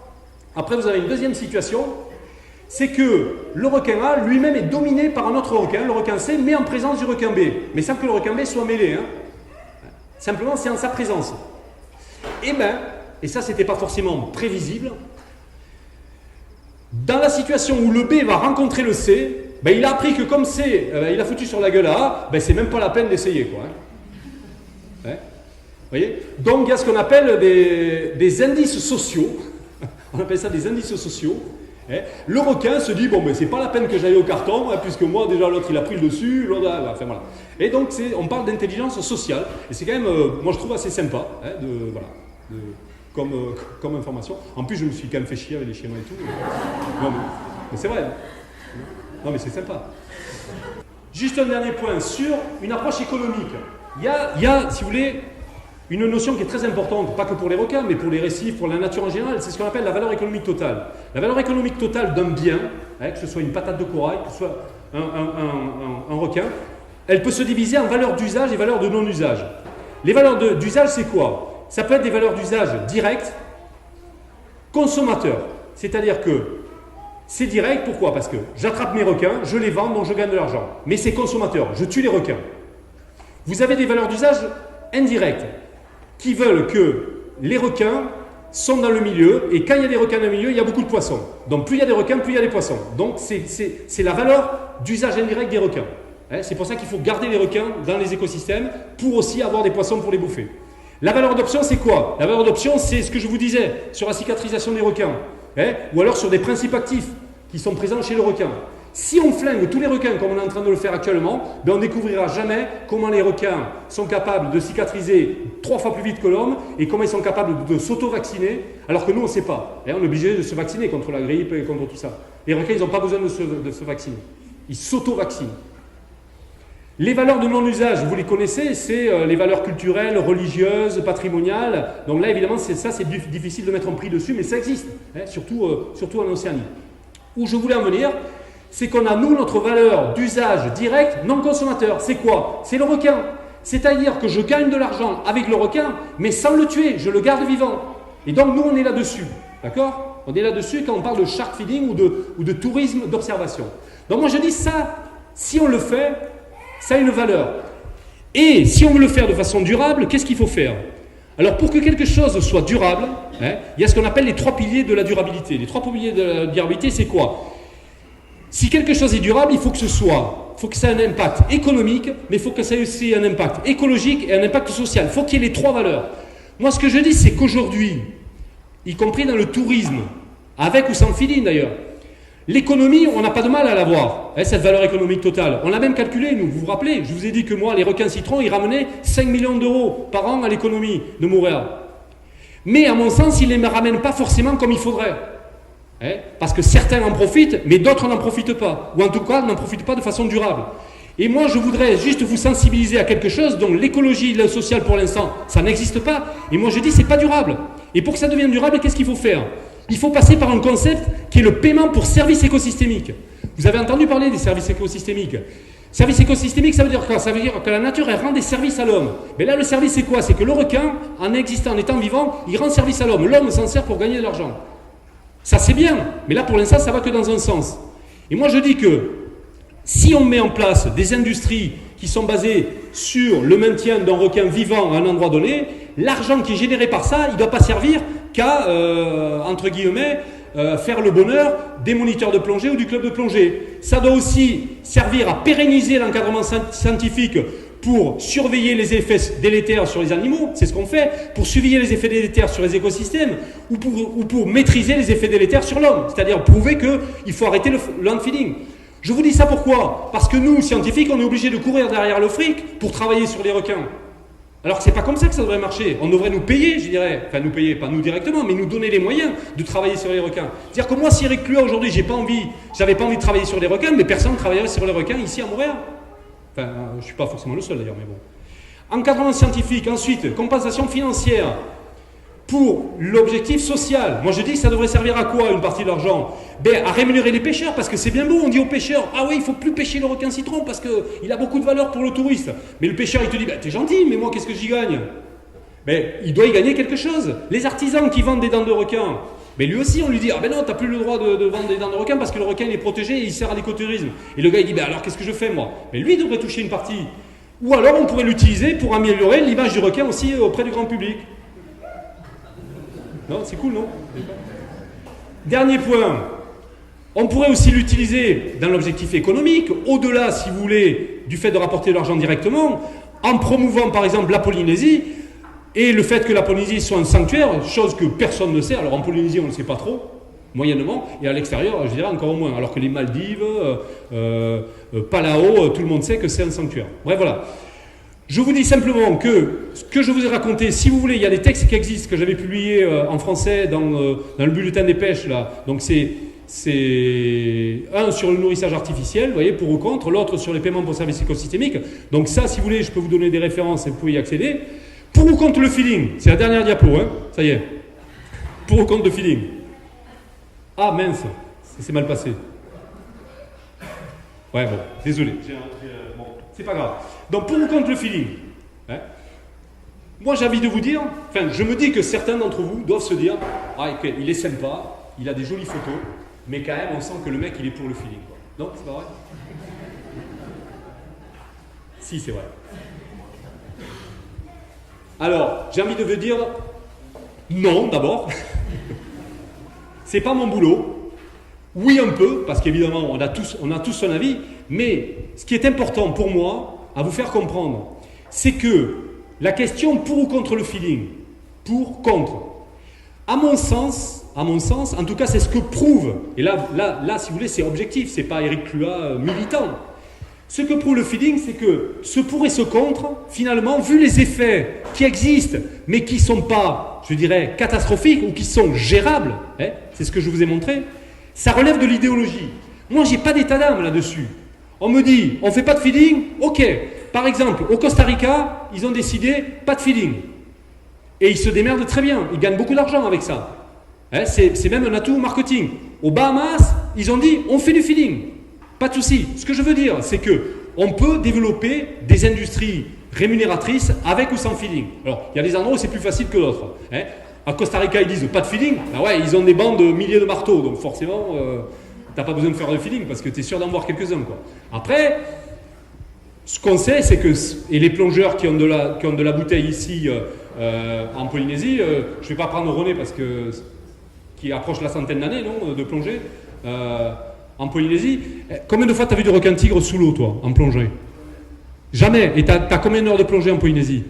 Après, vous avez une deuxième situation, c'est que le requin A lui-même est dominé par un autre requin, le requin C, mais en présence du requin B. Mais sans que le requin B soit mêlé. Simplement, c'est en sa présence. Et ça, c'était pas forcément prévisible. Dans la situation où le B va rencontrer le C, il a appris que comme C, il a foutu sur la gueule à A, c'est même pas la peine d'essayer, quoi. Vous voyez? Donc il y a ce qu'on appelle des indices sociaux. On appelle ça des indices sociaux. Le requin se dit, c'est pas la peine que j'aille au carton, puisque moi déjà l'autre il a pris le dessus, l'autre, enfin voilà. Et donc on parle d'intelligence sociale, et c'est quand même, moi je trouve assez sympa, comme information. En plus, je me suis quand même fait chier avec les schémas et tout. Non, mais c'est vrai. Non, mais c'est sympa. Juste un dernier point sur une approche économique. Il y a, si vous voulez, une notion qui est très importante, pas que pour les requins, mais pour les récifs, pour la nature en général, c'est ce qu'on appelle la valeur économique totale. La valeur économique totale d'un bien, que ce soit une patate de corail, que ce soit un requin, elle peut se diviser en valeurs d'usage et valeurs de non-usage. Les valeurs d'usage, c'est quoi? Ça peut être des valeurs d'usage directes, consommateurs. C'est-à-dire que C'est direct, pourquoi? Parce que j'attrape mes requins, je les vends, donc je gagne de l'argent. Mais c'est consommateur, je tue les requins. Vous avez des valeurs d'usage indirectes qui veulent que les requins sont dans le milieu, et quand il y a des requins dans le milieu, il y a beaucoup de poissons. Donc plus il y a des requins, plus il y a des poissons. Donc c'est la valeur d'usage indirect des requins. C'est pour ça qu'il faut garder les requins dans les écosystèmes pour aussi avoir des poissons pour les bouffer. La valeur d'option, c'est quoi? La valeur d'option, c'est ce que je vous disais sur la cicatrisation des requins, ou alors sur des principes actifs qui sont présents chez le requin. Si on flingue tous les requins comme on est en train de le faire actuellement, on ne découvrira jamais comment les requins sont capables de cicatriser 3 fois plus vite que l'homme et comment ils sont capables de s'auto-vacciner, alors que nous on ne sait pas. On est obligé de se vacciner contre la grippe et contre tout ça. Les requins, ils n'ont pas besoin de se vacciner. Ils s'auto-vaccinent. Les valeurs de non-usage, vous les connaissez, c'est les valeurs culturelles, religieuses, patrimoniales. Donc là, évidemment, c'est difficile de mettre un prix dessus, mais ça existe, surtout en Océanie. Où je voulais en venir, c'est qu'on a, nous, notre valeur d'usage direct non consommateur. C'est quoi? C'est le requin. C'est-à-dire que je gagne de l'argent avec le requin, mais sans le tuer, je le garde vivant. Et donc, nous, on est là-dessus. D'accord? On est là-dessus quand on parle de shark feeding ou de tourisme d'observation. Donc, moi, je dis ça, si on le fait, ça a une valeur. Et si on veut le faire de façon durable, qu'est-ce qu'il faut faire? Alors, pour que quelque chose soit durable, il y a ce qu'on appelle les 3 piliers de la durabilité. Les 3 piliers de la durabilité, c'est quoi? Si quelque chose est durable, il faut que ça ait un impact économique, mais il faut que ça ait aussi un impact écologique et un impact social. Il faut qu'il y ait les 3 valeurs. Moi, ce que je dis, c'est qu'aujourd'hui, y compris dans le tourisme, avec ou sans feeding d'ailleurs, l'économie, on n'a pas de mal à l'avoir, cette valeur économique totale. On l'a même calculé, nous, vous vous rappelez, je vous ai dit que moi, les requins citrons, ils ramenaient 5 millions d'euros par an à l'économie de Montréal. Mais à mon sens, ils ne les ramènent pas forcément comme il faudrait. Parce que certains en profitent, mais d'autres n'en profitent pas. Ou en tout cas, n'en profitent pas de façon durable. Et moi, je voudrais juste vous sensibiliser à quelque chose dont l'écologie et le social, pour l'instant, ça n'existe pas. Et moi, je dis, c'est pas durable. Et pour que ça devienne durable, qu'est-ce qu'il faut faire? Il faut passer par un concept qui est le paiement pour services écosystémiques. Vous avez entendu parler des services écosystémiques. Service écosystémique, ça veut dire quoi? Ça veut dire que la nature, elle rend des services à l'homme. Mais là, le service, c'est quoi? C'est que le requin, en existant, en étant vivant, il rend service à l'homme. L'homme s'en sert pour gagner de l'argent. Ça, c'est bien. Mais là, pour l'instant, ça va que dans un sens. Et moi, je dis que si on met en place des industries qui sont basées sur le maintien d'un requin vivant à un endroit donné, l'argent qui est généré par ça, il ne doit pas servir qu'à, entre guillemets, faire le bonheur des moniteurs de plongée ou du club de plongée. Ça doit aussi servir à pérenniser l'encadrement scientifique pour surveiller les effets délétères sur les animaux, c'est ce qu'on fait, pour surveiller les effets délétères sur les écosystèmes, ou pour maîtriser les effets délétères sur l'homme, c'est-à-dire prouver qu'il faut arrêter le land-feeding. Je vous dis ça pourquoi? Parce que nous, scientifiques, on est obligés de courir derrière le fric pour travailler sur les requins. Alors que c'est pas comme ça que ça devrait marcher. On devrait nous payer, je dirais, enfin nous payer, pas nous directement, mais nous donner les moyens de travailler sur les requins. C'est-à-dire que moi, si Eric Clua, aujourd'hui, j'avais pas envie de travailler sur les requins, mais personne ne travaillerait sur les requins ici à Montréal. Enfin, je ne suis pas forcément le seul d'ailleurs, mais bon. Encadrement scientifique, ensuite, compensation financière pour l'objectif social. Moi je dis que ça devrait servir à quoi une partie de l'argent? À rémunérer les pêcheurs, parce que c'est bien beau, on dit aux pêcheurs, ah oui, il ne faut plus pêcher le requin citron parce qu'il a beaucoup de valeur pour le touriste. Mais le pêcheur il te dit, t'es gentil, mais moi qu'est-ce que j'y gagne? Il doit y gagner quelque chose. Les artisans qui vendent des dents de requin, mais lui aussi, on lui dit, ah ben non, t'as plus le droit de vendre des dents de requin parce que le requin il est protégé et il sert à l'écotourisme. Et le gars il dit, alors qu'est-ce que je fais moi? Mais lui il devrait toucher une partie. Ou alors on pourrait l'utiliser pour améliorer l'image du requin aussi auprès du grand public. Non, c'est cool, non? Dernier point, on pourrait aussi l'utiliser dans l'objectif économique, au-delà, si vous voulez, du fait de rapporter de l'argent directement, en promouvant par exemple la Polynésie, et le fait que la Polynésie soit un sanctuaire, chose que personne ne sait. Alors en Polynésie, on ne le sait pas trop, moyennement, et à l'extérieur, je dirais encore moins. Alors que les Maldives, Palau, tout le monde sait que c'est un sanctuaire. Bref, voilà. Je vous dis simplement que ce que je vous ai raconté, si vous voulez, il y a des textes qui existent, que j'avais publiés en français dans le bulletin des pêches, là. Donc c'est un sur le nourrissage artificiel, vous voyez, pour ou contre, l'autre sur les paiements pour services écosystémiques. Donc ça, si vous voulez, je peux vous donner des références et vous pouvez y accéder. Pour ou contre le feeding, c'est la dernière diapo, hein, ça y est. Pour ou contre le feeding. Ah mince, ça s'est mal passé. Ouais, bon, désolé. Bon, c'est pas grave. Donc pour ou contre le feeding, hein, moi j'ai envie de vous dire, enfin je me dis que certains d'entre vous doivent se dire, ah ok, il est sympa, il a des jolies photos, mais quand même, on sent que le mec, il est pour le feeling, quoi. Non, c'est pas vrai? Si, c'est vrai. Alors, j'ai envie de vous dire, non, d'abord. C'est pas mon boulot. Oui, un peu, parce qu'évidemment, on a tous son avis, mais ce qui est important pour moi, à vous faire comprendre, c'est que la question pour ou contre le feeling, pour, contre, à mon sens, en tout cas, c'est ce que prouve, et là, si vous voulez, c'est objectif, c'est pas Eric Cluat militant. Ce que prouve le feeling, c'est que ce pour et ce contre, finalement, vu les effets qui existent, mais qui ne sont pas, je dirais, catastrophiques ou qui sont gérables, hein, c'est ce que je vous ai montré, ça relève de l'idéologie. Moi, je n'ai pas d'état d'âme là-dessus. On me dit, on ne fait pas de feeling, ok. Par exemple, au Costa Rica, ils ont décidé, pas de feeling. Et ils se démerdent très bien, ils gagnent beaucoup d'argent avec ça. Hein, c'est même un atout marketing. Aux Bahamas, ils ont dit, on fait du feeling. Pas de souci. Ce que je veux dire, c'est qu'on peut développer des industries rémunératrices avec ou sans feeling. Alors, il y a des endroits où c'est plus facile que d'autres. Hein. À Costa Rica, ils disent pas de feeling. Ah ouais, ils ont des bandes de milliers de marteaux. Donc forcément, t'as pas besoin de faire de feeling parce que tu es sûr d'en voir quelques-uns, quoi. Après, ce qu'on sait, c'est que, et les plongeurs qui ont de la bouteille ici en Polynésie, je ne vais pas prendre René parce que qui approche la centaine d'années, non, de plongée. En Polynésie, combien de fois tu as vu de requin-tigre sous l'eau, toi, en plongée? Jamais. Et tu as combien d'heures de plongée en Polynésie?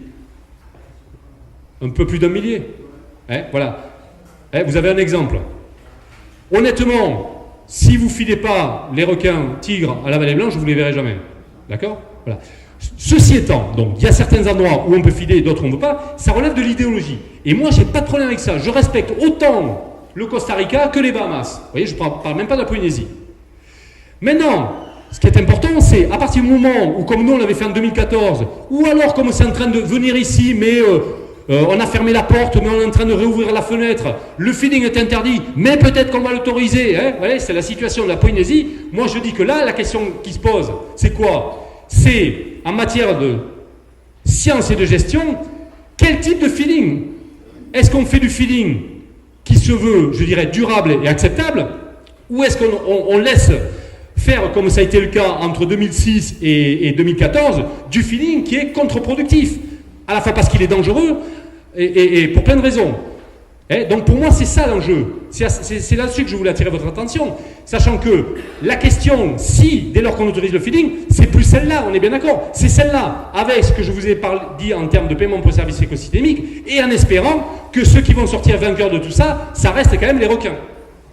Un peu plus d'1 millier. Hein, voilà. Hein, vous avez un exemple. Honnêtement, si vous ne filez pas les requins-tigres à la Vallée Blanche, vous ne les verrez jamais. D'accord? Voilà. Ceci étant, donc, il y a certains endroits où on peut filer, d'autres où on ne peut pas, ça relève de l'idéologie. Et moi, je n'ai pas de problème avec ça. Je respecte autant le Costa Rica que les Bahamas. Vous voyez, je ne parle même pas de la Polynésie. Maintenant, ce qui est important, c'est à partir du moment où, comme nous on l'avait fait en 2014, ou alors comme c'est en train de venir ici, mais on a fermé la porte, mais on est en train de réouvrir la fenêtre, le feeling est interdit, mais peut-être qu'on va l'autoriser, hein, ouais, c'est la situation de la Polynésie. Moi je dis que là, la question qui se pose, c'est quoi? C'est, en matière de science et de gestion, quel type de feeling? Est-ce qu'on fait du feeling qui se veut, je dirais, durable et acceptable, ou est-ce qu'on laisse faire, comme ça a été le cas entre 2006 et 2014, du feeling qui est contre-productif, à la fois parce qu'il est dangereux et pour plein de raisons. Et donc pour moi, c'est ça l'enjeu. C'est là-dessus que je voulais attirer votre attention, sachant que la question, si, dès lors qu'on autorise le feeling, c'est plus celle-là, on est bien d'accord, c'est celle-là, avec ce que je vous ai dit en termes de paiement pour services écosystémiques, et en espérant que ceux qui vont sortir vainqueurs de tout ça, ça reste quand même les requins.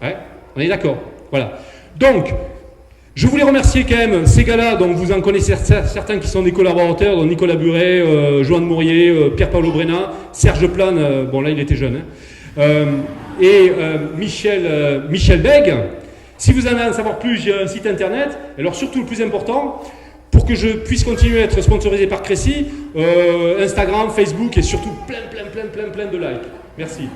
Ouais, on est d'accord. Voilà. Donc, je voulais remercier quand même ces gars-là, dont vous en connaissez certains qui sont des collaborateurs, dont Nicolas Buret, Joanne Mourier, Pierre-Paolo Brena, Serge Plane, bon là il était jeune, hein, et Michel Bègue. Si vous en savoir plus, j'ai un site internet. Alors surtout le plus important, pour que je puisse continuer à être sponsorisé par Crécy, Instagram, Facebook et surtout plein de likes. Merci.